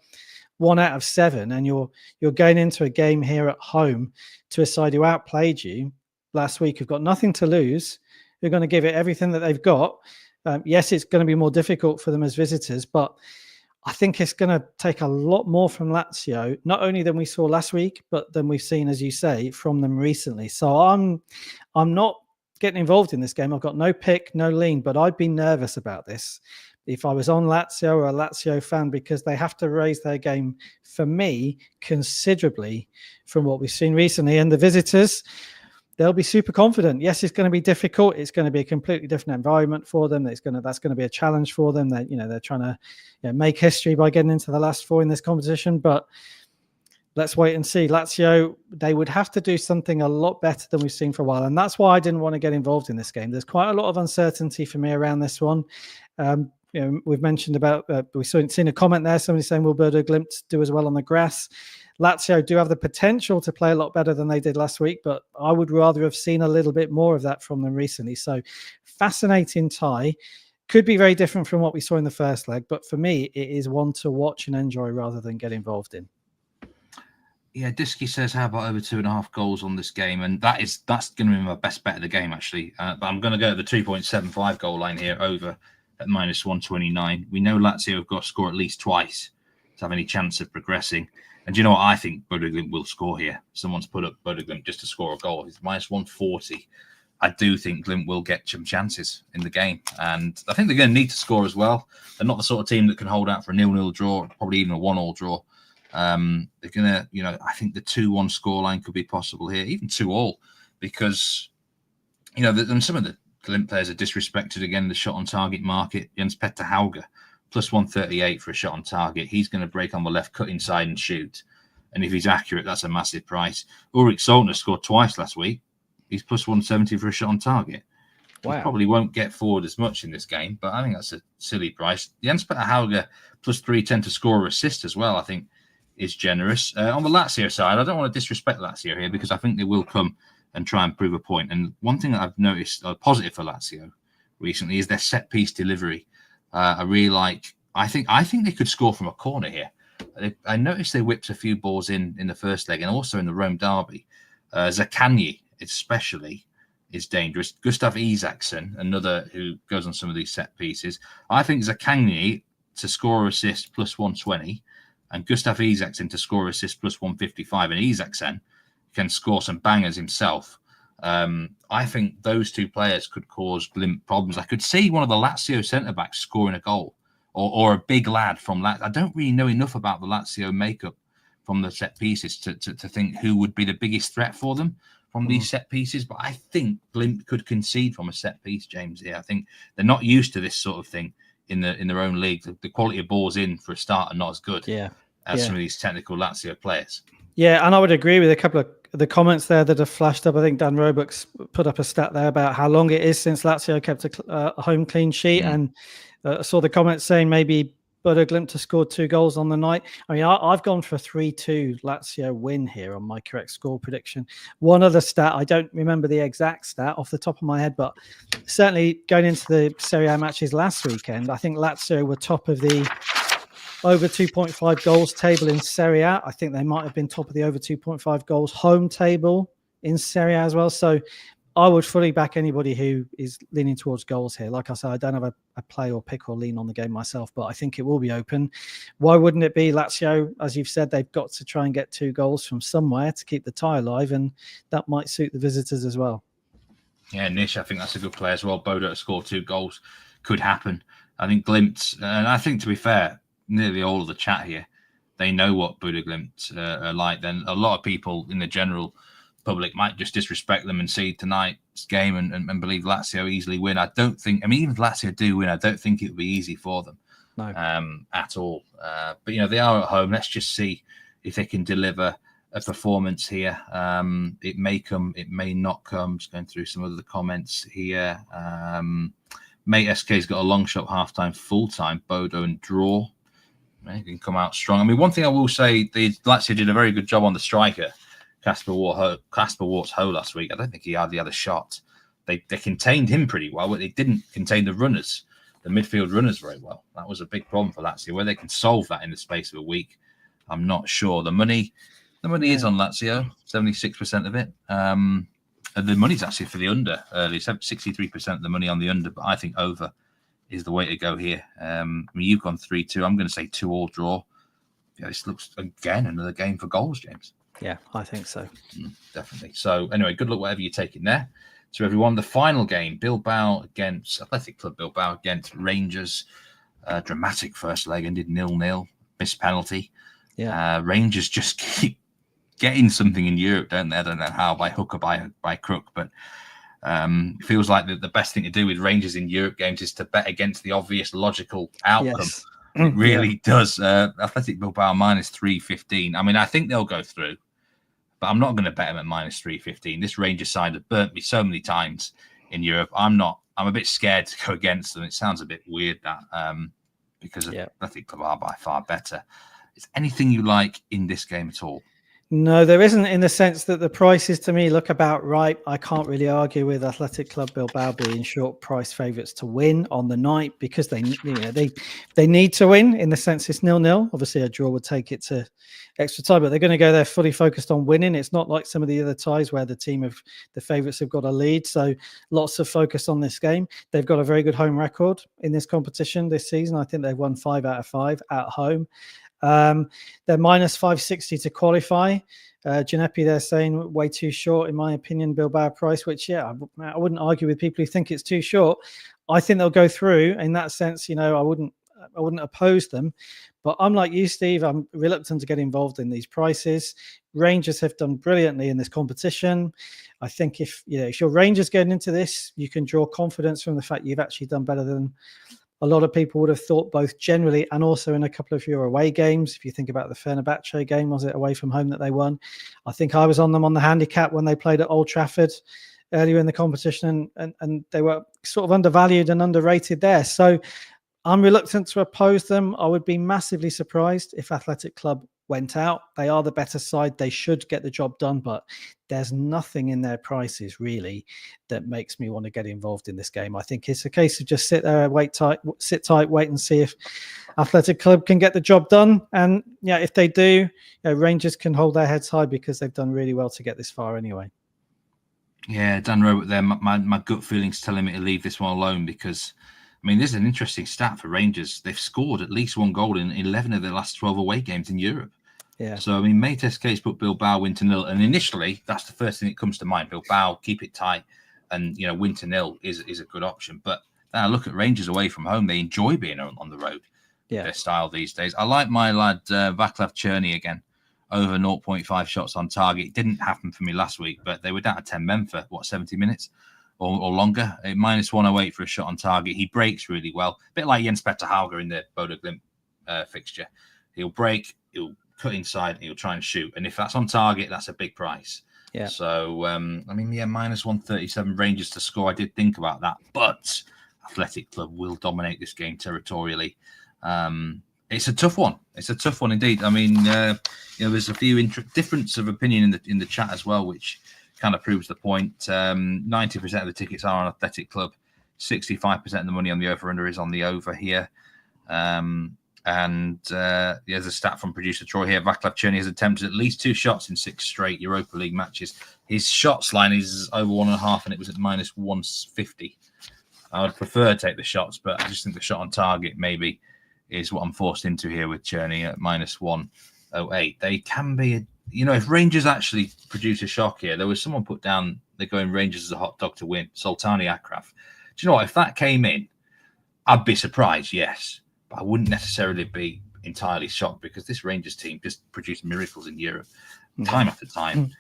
Speaker 2: 1 out of 7 and you're going into a game here at home to a side who outplayed you last week, who've got nothing to lose, who're going to give it everything that they've got. Yes, it's going to be more difficult for them as visitors, but I think it's going to take a lot more from Lazio, not only than we saw last week, but than we've seen, as you say, from them recently. So I'm not getting involved in this game. I've got no pick, no lean, but I'd be nervous about this if I was on Lazio or a Lazio fan, because they have to raise their game, for me, considerably from what we've seen recently. And the visitors, they'll be super confident. Yes, it's going to be difficult. It's going to be a completely different environment for them. That's going to be a challenge for them. That they're trying to make history by getting into the last 4 in this competition. But let's wait and see. Lazio, they would have to do something a lot better than we've seen for a while, and that's why I didn't want to get involved in this game. There's quite a lot of uncertainty for me around this one. We've mentioned about we've seen a comment there. Somebody saying, will Bodo Glimt do as well on the grass? Lazio do have the potential to play a lot better than they did last week, but I would rather have seen a little bit more of that from them recently. So fascinating tie. Could be very different from what we saw in the first leg, but for me, it is one to watch and enjoy rather than get involved in.
Speaker 1: Yeah, Disky says, how about over 2.5 goals on this game? And that's going to be my best bet of the game, actually. But I'm going to go to the 3.75 goal line here, over at minus 129. We know Lazio have got to score at least twice to have any chance of progressing. And do you know what? I think Bodo Glimt will score here. Someone's put up Bodo Glimt just to score a goal. It's minus 140. I do think Glimt will get some chances in the game. And I think they're going to need to score as well. They're not the sort of team that can hold out for a 0-0 draw, probably even a 1-1 draw. They're going to, I think the 2-1 scoreline could be possible here, even 2-2, because, some of the Glimt players are disrespected again, the shot on target market. Jens Petter Hauge, plus 138 for a shot on target. He's going to break on the left, cut inside and shoot. And if he's accurate, that's a massive price. Ulrich Soltner scored twice last week. He's plus 170 for a shot on target. Wow. He probably won't get forward as much in this game, but I think that's a silly price. Jens Petter Hauge, plus 310 to score or assist as well, I think is generous. On the Lazio side, I don't want to disrespect Lazio here because I think they will come and try and prove a point. And one thing that I've noticed positive for Lazio recently is their set-piece delivery. I really like. I think they could score from a corner here. I noticed they whipped a few balls in the first leg and also in the Rome derby. Zaccagni especially is dangerous. Gustav Isaksson, another who goes on some of these set pieces. I think Zaccagni to score or assist plus 120 and Gustav Isaksson to score or assist plus 155. And Isaksson can score some bangers himself. I think those two players could cause Glimt problems. I could see one of the Lazio centre-backs scoring a goal or a big lad from Lazio. I don't really know enough about the Lazio makeup from the set pieces to think who would be the biggest threat for them from these set pieces. But I think Glimt could concede from a set piece, James. Yeah, I think they're not used to this sort of thing in their own league. The quality of balls in for a start are not as good as some of these technical Lazio players. Yeah,
Speaker 2: and I would agree with a couple of the comments there that have flashed up. I think Dan Roebuck's put up a stat there about how long it is since Lazio kept a home clean sheet. And I saw the comments saying maybe Bodo Glimt has scored 2 goals on the night. I mean, I've gone for 3-2 Lazio win here on my correct score prediction. One other stat, I don't remember the exact stat off the top of my head, but certainly going into the Serie A matches last weekend, I think Lazio were top of the over 2.5 goals table in Serie A. I think they might have been top of the over 2.5 goals home table in Serie A as well. So I would fully back anybody who is leaning towards goals here. Like I said, I don't have a play or pick or lean on the game myself, but I think it will be open. Why wouldn't it be? Lazio, as you've said, they've got to try and get 2 goals from somewhere to keep the tie alive, and that might suit the visitors as well.
Speaker 1: Yeah, Nish, I think that's a good play as well. Bodo to score 2 goals could happen. I think Glimt, and I think to be fair, nearly all of the chat here, they know what Bodo Glimt are like. Then a lot of people in the general public might just disrespect them and see tonight's game and believe Lazio easily win. I don't think, I mean, even if Lazio do win, I don't think it will be easy for them at all. But, they are at home. Let's just see if they can deliver a performance here. It may come, it may not come. Just going through some of the comments here. Mate SK's got a long shot, half-time, full-time, Bodo and draw. They can come out strong. I mean, one thing I will say, the Lazio did a very good job on the striker, Kasper Warts-Ho last week. I don't think he hardly had a shot. They contained him pretty well, but they didn't contain the runners, the midfield runners, very well. That was a big problem for Lazio. Where they can solve that in the space of a week, I'm not sure. The money is on Lazio, 76% of it. And the money's actually for the under early, 63% of the money on the under, but I think over is the way to go here. I mean, you've gone 3-2. I'm going to say 2-2 draw. Yeah, this looks, again, another game for goals, James.
Speaker 2: Yeah, I think so.
Speaker 1: Definitely. So, anyway, good luck whatever you're taking there. To everyone, the final game, Athletic Club Bilbao against Rangers. Dramatic first leg, ended 0-0. Missed penalty. Yeah. Rangers just keep getting something in Europe, don't they? I don't know how, by hook or by crook, but it feels like the best thing to do with Rangers in Europe games is to bet against the obvious logical outcome. Yes. It really does. Athletic Bilbao -315. I mean, I think they'll go through, but I'm not going to bet them at -315. This Rangers side have burnt me so many times in Europe. I'm a bit scared to go against them. It sounds a bit weird that because Athletic Club are by far better. Is anything you like in this game at all?
Speaker 2: No, there isn't, in the sense that the prices to me look about right. I can't really argue with Athletic Club Bilbao being short price favourites to win on the night, because they need to win, in the sense it's 0-0. Obviously, a draw would take it to extra time, but they're going to go there fully focused on winning. It's not like some of the other ties where the favourites have got a lead. So lots of focus on this game. They've got a very good home record in this competition this season. I think they've won 5 out of 5 at home. They're -560 to qualify. Ginepi, they're saying way too short, in my opinion, Bilbao price, which, I wouldn't argue with people who think it's too short. I think they'll go through in that sense. I wouldn't oppose them, but I'm like you, Steve. I'm reluctant to get involved in these prices. Rangers have done brilliantly in this competition. I think if you're Rangers getting into this, you can draw confidence from the fact you've actually done better than a lot of people would have thought, both generally and also in a couple of your away games. If you think about the Fenerbahce game, was it away from home that they won? I think I was on them on the handicap when they played at Old Trafford earlier in the competition, and they were sort of undervalued and underrated there. So I'm reluctant to oppose them. I would be massively surprised if Athletic Club went out. They are the better side. They should get the job done, but there's nothing in their prices really that makes me want to get involved in this game. I think it's a case of just sit there, sit tight, wait and see if Athletic Club can get the job done. And if they do, Rangers can hold their heads high, because they've done really well to get this far anyway.
Speaker 1: Yeah, Dan Robert there. My gut feeling's telling me to leave this one alone, because I mean, this is an interesting stat for Rangers. They've scored at least one goal in 11 of their last 12 away games in Europe. Yeah. So, I mean, Mate SK's put Bilbao win to 0. And initially, that's the first thing that comes to mind. Bilbao, keep it tight, and, win to 0 is a good option. But then I look at Rangers away from home. They enjoy being on the road. Yeah. Their style these days. I like my lad, Vaclav Černý again, over 0.5 shots on target. It didn't happen for me last week, but they were down to 10 men for, 70 minutes? Or longer, -108 for a shot on target. He breaks really well. A bit like Jens Petter Hauger in the Bodo Glimt fixture. He'll break, he'll cut inside, and he'll try and shoot. And if that's on target, that's a big price. Yeah. So, -137 Rangers to score. I did think about that. But Athletic Club will dominate this game territorially. It's a tough one. It's a tough one indeed. I mean, there's a few difference of opinion in the chat as well, which kind of proves the point. 90% of the tickets are on Athletic Club. 65% of the money on the over-under is on the over here. There's a stat from producer Troy here. Vaclav Černý has attempted at least 2 shots in 6 straight Europa League matches. His shots line is over 1.5, and it was at -150. I would prefer to take the shots, but I just think the shot on target maybe is what I'm forced into here with Černý at -108. They can be if Rangers actually produce a shock here, there was someone put down, they're going Rangers as a hot dog to win, Sultani Akraf. Do you know what? If that came in, I'd be surprised, yes. But I wouldn't necessarily be entirely shocked, because this Rangers team just produced miracles in Europe time after time.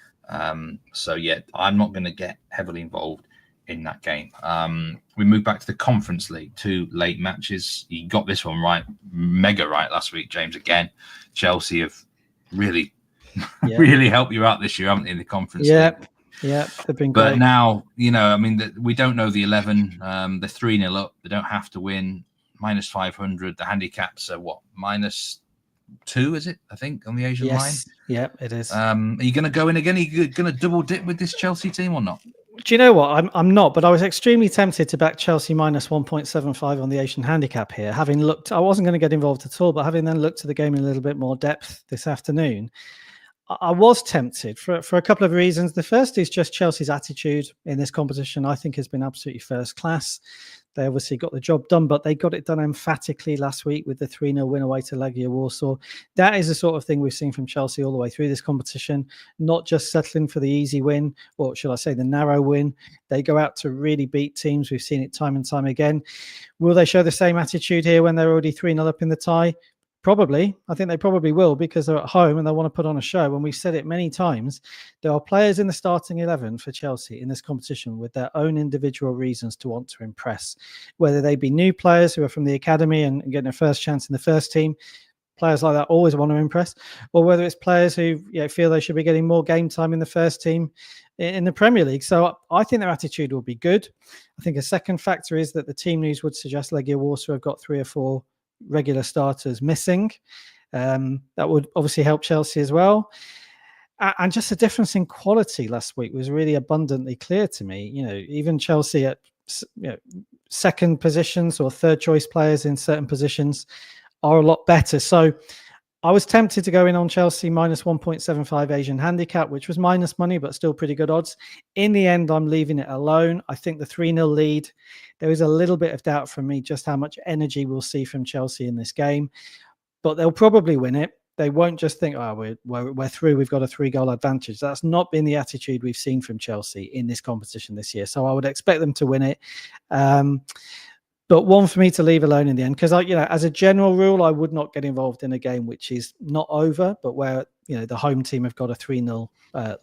Speaker 1: So yeah, I'm not going to get heavily involved in that game. We move back to the Conference League, 2 late matches. You got this one right, mega right last week, James. Again, Chelsea have really, really helped you out this year, haven't they, in the Conference League?
Speaker 2: Yeah, they've been
Speaker 1: But
Speaker 2: great.
Speaker 1: now, I mean, we don't know the 11. They're 3-0 up. They don't have to win. Minus 500. The handicaps are what? -2, is it? I think, on the Asian line.
Speaker 2: Yeah, it is.
Speaker 1: Are you going to go in again? Are you going to double dip with this Chelsea team or not?
Speaker 2: Do you know what? I'm not, but I was extremely tempted to back Chelsea minus 1.75 on the Asian handicap here. Having looked, I wasn't going to get involved at all, but having then looked at the game in a little bit more depth this afternoon, I was tempted for a couple of reasons. The first is just Chelsea's attitude in this competition. I think has been absolutely first class. They obviously got the job done, but they got it done emphatically last week with the 3-0 win away to Legia Warsaw. That is the sort of thing we've seen from Chelsea all the way through this competition, not just settling for the easy win, or should I say the narrow win. They go out to really beat teams. We've seen it time and time again. Will they show the same attitude here when they're already 3-0 up in the tie? Probably. I think they probably will because they're at home and they want to put on a show. And we've said it many times, there are players in the starting 11 for Chelsea in this competition with their own individual reasons to want to impress, whether they be new players who are from the academy and getting a first chance in the first team. Players like that always want to impress, or whether it's players who feel they should be getting more game time in the first team in the Premier League. So I think their attitude will be good. I think a second factor is that the team news would suggest Legia Warsaw have got 3 or 4 regular starters missing. That would obviously help Chelsea as well. And just the difference in quality last week was really abundantly clear to me. Even Chelsea at second positions or third choice players in certain positions are a lot better. So I was tempted to go in on Chelsea minus 1.75 Asian handicap, which was minus money, but still pretty good odds. In the end, I'm leaving it alone. I think the 3-0 lead, there is a little bit of doubt from me just how much energy we'll see from Chelsea in this game, but they'll probably win it. They won't just think, we're through, we've got a 3-goal advantage. That's not been the attitude we've seen from Chelsea in this competition this year. So I would expect them to win it. But one for me to leave alone in the end, because as a general rule, I would not get involved in a game which is not over, but where the home team have got a 3-0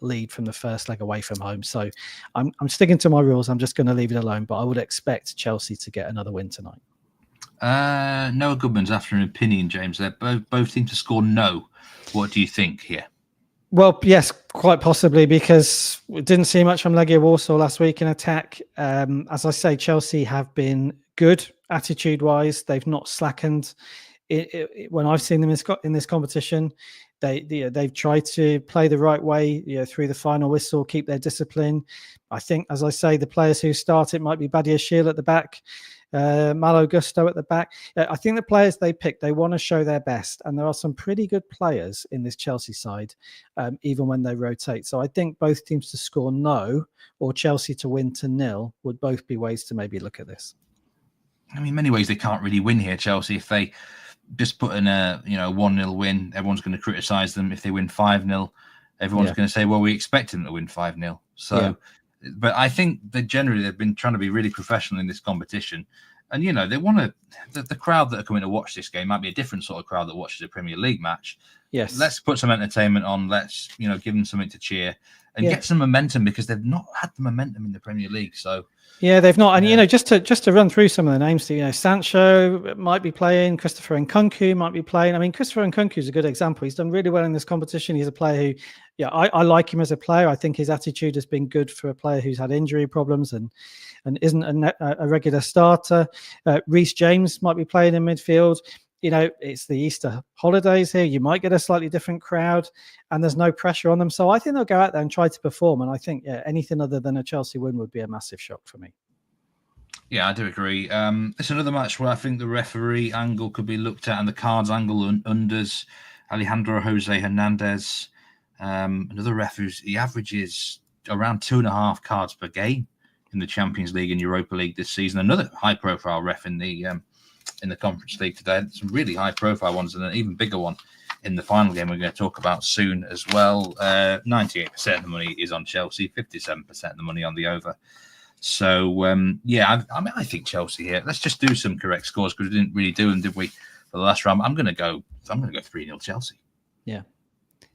Speaker 2: lead from the first leg away from home. So I'm sticking to my rules. I'm just going to leave it alone. But I would expect Chelsea to get another win tonight.
Speaker 1: Noah Goodman's after an opinion, James. They both seem to score no. What do you think here?
Speaker 2: Well, yes, quite possibly, because we didn't see much from Legia Warsaw last week in attack. As I say, Chelsea have been good attitude-wise. They've not slackened. When I've seen them in this competition, they've tried to play the right way through the final whistle, keep their discipline. I think, as I say, the players who start, it might be Badiashile at the back, Malo Gusto at the back. I think the players they pick, they want to show their best, and there are some pretty good players in this Chelsea side, even when they rotate. So I think both teams to score no or Chelsea to win to 0 would both be ways to maybe look at this.
Speaker 1: I mean, in many ways they can't really win here, Chelsea. If they just put in a 1-0 win, everyone's going to criticise them. If they win 5-0, everyone's going to say, well, we expect them to win 5-0. So, but I think that generally they've been trying to be really professional in this competition. And, they want to, the crowd that are coming to watch this game might be a different sort of crowd that watches a Premier League match.
Speaker 2: Yes.
Speaker 1: Let's put some entertainment on. Let's, give them something to cheer and get some momentum, because they've not had the momentum in the Premier League. So,
Speaker 2: yeah, they've not. And, just to run through some of the names, Sancho might be playing, Christopher Nkunku might be playing. I mean, Christopher Nkunku is a good example. He's done really well in this competition. He's a player who, I like him as a player. I think his attitude has been good for a player who's had injury problems and isn't a regular starter. Reece James might be playing in midfield. It's the Easter holidays here. You might get a slightly different crowd and there's no pressure on them. So I think they'll go out there and try to perform. And I think, anything other than a Chelsea win would be a massive shock for me.
Speaker 1: Yeah, I do agree. It's another match where I think the referee angle could be looked at and the cards angle unders. Alejandro Jose Hernandez, another ref he averages around 2.5 cards per game in the Champions League and Europa League this season. Another high-profile ref in the Conference League today. Some really high-profile ones and an even bigger one in the final game we're going to talk about soon as well. 98% of the money is on Chelsea, 57% of the money on the over. So, I think Chelsea here. Let's just do some correct scores because we didn't really do them, did we, for the last round? I'm going to go 3-0 Chelsea.
Speaker 2: Yeah.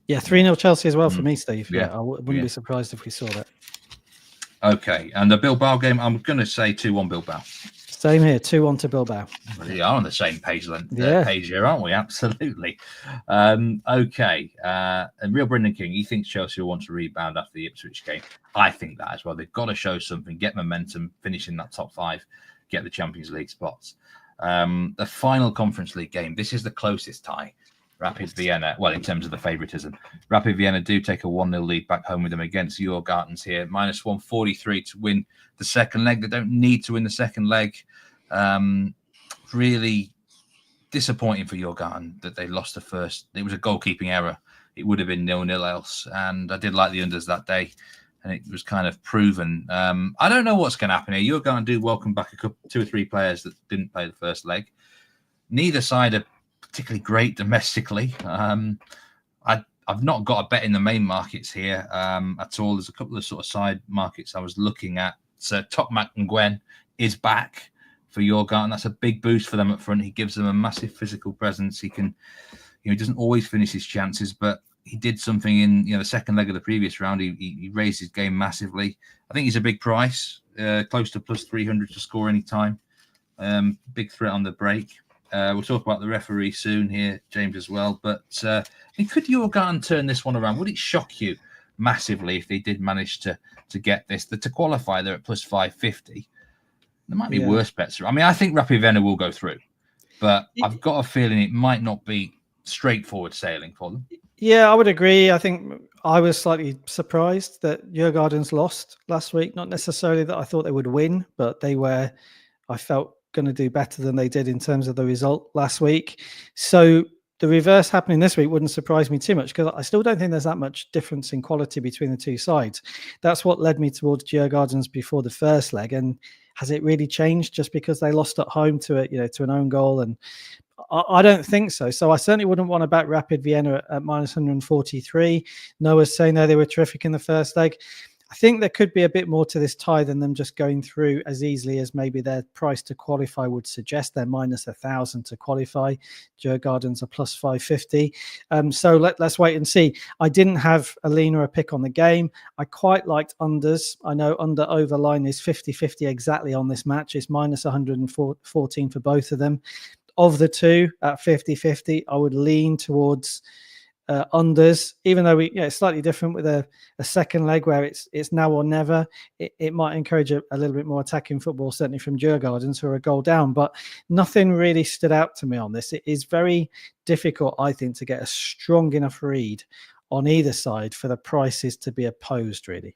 Speaker 2: Yeah, 3-0 Chelsea as well for me, Steve.
Speaker 1: Yeah.
Speaker 2: I wouldn't be surprised if we saw that.
Speaker 1: Okay, and the Bilbao game, I'm going to say 2-1 Bilbao.
Speaker 2: Same here, 2-1 to Bilbao.
Speaker 1: We are on the same page here, aren't we? Absolutely. Okay, and real Brendan King, he thinks Chelsea will want to rebound after the Ipswich game. I think that as well. They've got to show something, get momentum, finish in that top 5, get the Champions League spots. The final Conference League game, this is the closest tie. Rapid Vienna, well, in terms of the favouritism, Rapid Vienna do take a 1-0 lead back home with them against Djurgardens here. Minus 143 to win the second leg. They don't need to win the second leg. Really disappointing for Djurgardens that they lost the first. It was a goalkeeping error. It would have been 0-0 else. And I did like the unders that day. And it was kind of proven. I don't know what's going to happen here. Djurgardens do welcome back 2 or 3 players that didn't play the first leg. Neither side are particularly great domestically. I've not got a bet in the main markets here at all. There's a couple of sort of side markets I was looking at. So Tokmak and Gwen is back for Djurgardens. That's a big boost for them up front. He gives them a massive physical presence. He can, he doesn't always finish his chances, but he did something in the second leg of the previous round. He raised his game massively. I think he's a big price, close to plus 300 to score any time. Big threat on the break. We'll talk about the referee soon here, James, as well. But could Djurgardens turn this one around? Would it shock you massively if they did manage to get this? To qualify, they're at plus 550. There might be worse bets. I mean, I think Rapid Vienna will go through, but I've got a feeling it might not be straightforward sailing for them.
Speaker 2: Yeah, I would agree. I think I was slightly surprised that Djurgardens lost last week. Not necessarily that I thought they would win, but they were, I felt, going to do better than they did in terms of the result last week. So the reverse happening this week wouldn't surprise me too much, because I still don't think there's that much difference in quality between the two sides. That's what led me towards Djurgardens before the first leg. And has it really changed just because they lost at home to an own goal? And I don't think so. So I certainly wouldn't want to back Rapid Vienna at minus 143. Noah's saying they were terrific in the first leg. I think there could be a bit more to this tie than them just going through as easily as maybe their price to qualify would suggest. They're minus 1,000 to qualify. Djurgardens are plus 550. So let's wait and see. I didn't have a lean or a pick on the game. I quite liked unders. I know under over line is 50-50 exactly on this match. It's minus 114 for both of them. Of the two at 50-50, I would lean towards unders, even though it's slightly different with a second leg where it's now or never. It might encourage a little bit more attacking football, certainly from Djurgardens, who are a goal down, but nothing really stood out to me on this. It is very difficult, I think, to get a strong enough read on either side for the prices to be opposed, really.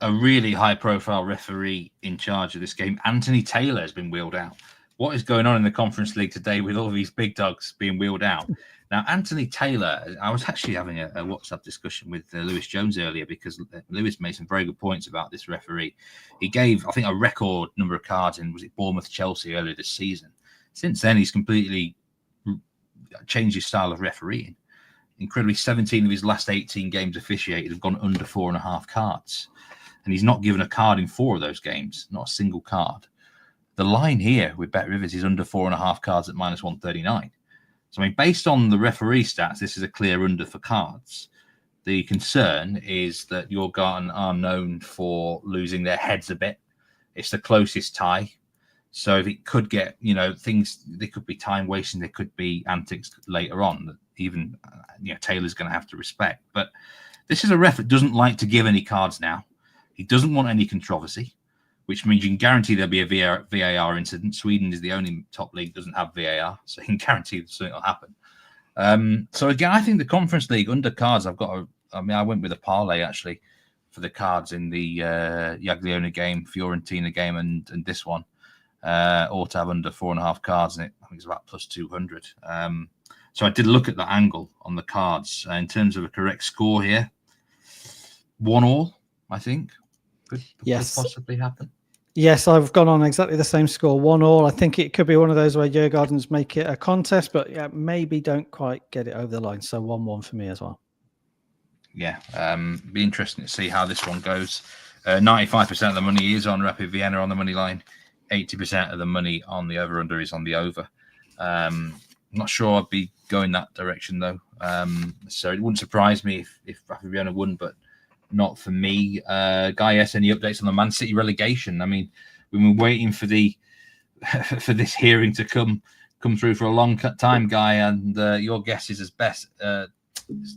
Speaker 1: A really high-profile referee in charge of this game, Anthony Taylor, has been wheeled out. What is going on in the Conference League today with all these big dogs being wheeled out? Now, Anthony Taylor, I was actually having a WhatsApp discussion with Lewis Jones earlier, because Lewis made some very good points about this referee. He gave, I think, a record number of cards in, was it Bournemouth, Chelsea earlier this season. Since then, he's completely changed his style of refereeing. Incredibly, 17 of his last 18 games officiated have gone under 4.5 cards. And he's not given a card in 4 of those games, not a single card. The line here with Bet Rivers is under 4.5 cards at minus 139. So, I mean, based on the referee stats, this is a clear under for cards. The concern is that Djurgardens are known for losing their heads a bit. It's the closest tie. So if it could get, things, there could be time wasting, there could be antics later on that even, Taylor's going to have to respect. But this is a ref that doesn't like to give any cards now. He doesn't want any controversy, which means you can guarantee there'll be a VAR incident. Sweden is the only top league that doesn't have VAR, so you can guarantee that something will happen. So again, I think the Conference League under cards, I went with a parlay actually for the cards in the Jagiellonia game, Fiorentina game, and this one. Ought to have under 4.5 cards in it. I think it's about plus 200. So I did look at the angle on the cards in terms of a correct score here. 1-1, I think. Could possibly happen.
Speaker 2: Yes, I've gone on exactly the same score, 1-1. I think it could be one of those where Djurgardens make it a contest, but maybe don't quite get it over the line. So 1-1 for me as well. Yeah,
Speaker 1: be interesting to see how this one goes. 95% of the money is on Rapid Vienna on the money line. 80% of the money on the over-under is on the over. I'm not sure I'd be going that direction though. So it wouldn't surprise me if Rapid Vienna won, but not for me. Guy, yes, any updates on the Man City relegation? I mean, we've been waiting for for this hearing to come through for a long time, Guy, and your guess is as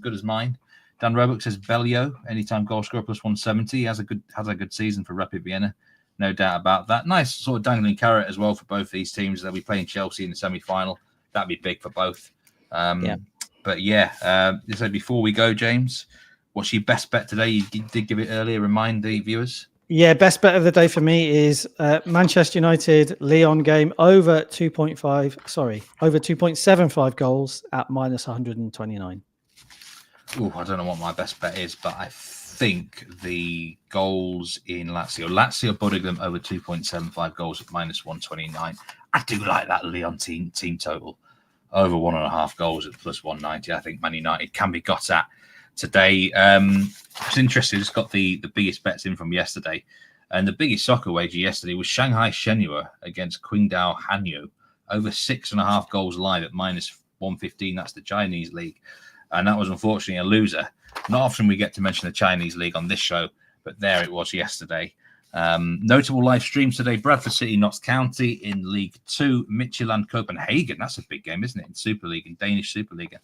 Speaker 1: good as mine. Dan Roebuck says Bellio, anytime goal scorer plus 170. He has a good season for Rapid Vienna, no doubt about that. Nice sort of dangling carrot as well for both these teams. They'll be playing Chelsea in the semi-final. That'd be big for both. But yeah, so before we go, James, what's your best bet today? You did give it earlier. Remind the viewers.
Speaker 2: Yeah, best bet of the day for me is Manchester United Lyon game over 2.75 goals at minus 129.
Speaker 1: Oh, I don't know what my best bet is, but I think the goals in Lazio Bodo Glimt over 2.75 goals at minus 129. I do like that Lyon team total over 1.5 goals at plus 190. I think Man United can be got at today. It's interesting. Just got the biggest bets in from yesterday, and the biggest soccer wager yesterday was Shanghai Shenhua against Qingdao Hanyu over 6.5 goals live at minus 115. That's the Chinese league, and that was unfortunately a loser. Not often we get to mention the Chinese league on this show, but there it was yesterday. Notable live streams today: Bradford City, Notts County in League 2, Midtjylland Copenhagen. That's a big game, isn't it? In Super League, in Danish Superliga.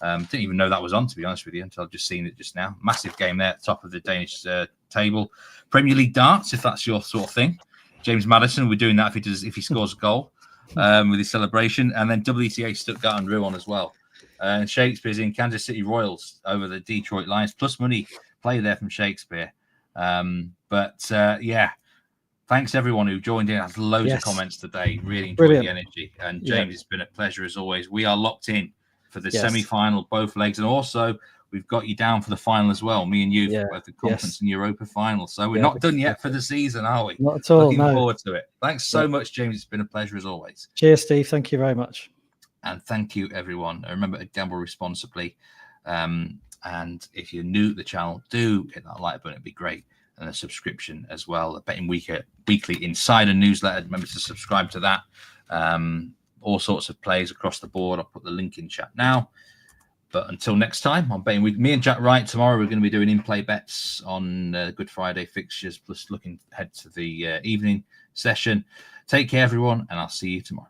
Speaker 1: Didn't even know that was on, to be honest with you, until I've just seen it just now. Massive game there at the top of the Danish table. Premier League darts, if that's your sort of thing. James Maddison, we're doing that if he scores a goal with his celebration. And then WTA Stuttgart and Rouen as well. And Shakespeare's in Kansas City Royals over the Detroit Lions. Plus money play there from Shakespeare. Yeah, thanks everyone who joined in. Had loads of comments today. Really enjoyed the energy. And James, it's been a pleasure as always. We are locked in for the semi-final, both legs, and also we've got you down for the final as well. Me and you, both the conference and Europa final. So we're not done yet for the season, are we?
Speaker 2: Not at all.
Speaker 1: Looking forward to it. Thanks so much, James. It's been a pleasure as always.
Speaker 2: Cheers, Steve. Thank you very much.
Speaker 1: And thank you, everyone. Remember to gamble responsibly. And if you're new to the channel, do hit that like button. It'd be great. And a subscription as well. A Betting Weekly Insider newsletter. Remember to subscribe to that. All sorts of plays across the board. I'll put the link in chat now. But until next time, on Betting Week, me and Jack Wright tomorrow, we're going to be doing in-play bets on Good Friday fixtures, plus looking ahead to the evening session. Take care, everyone, and I'll see you tomorrow.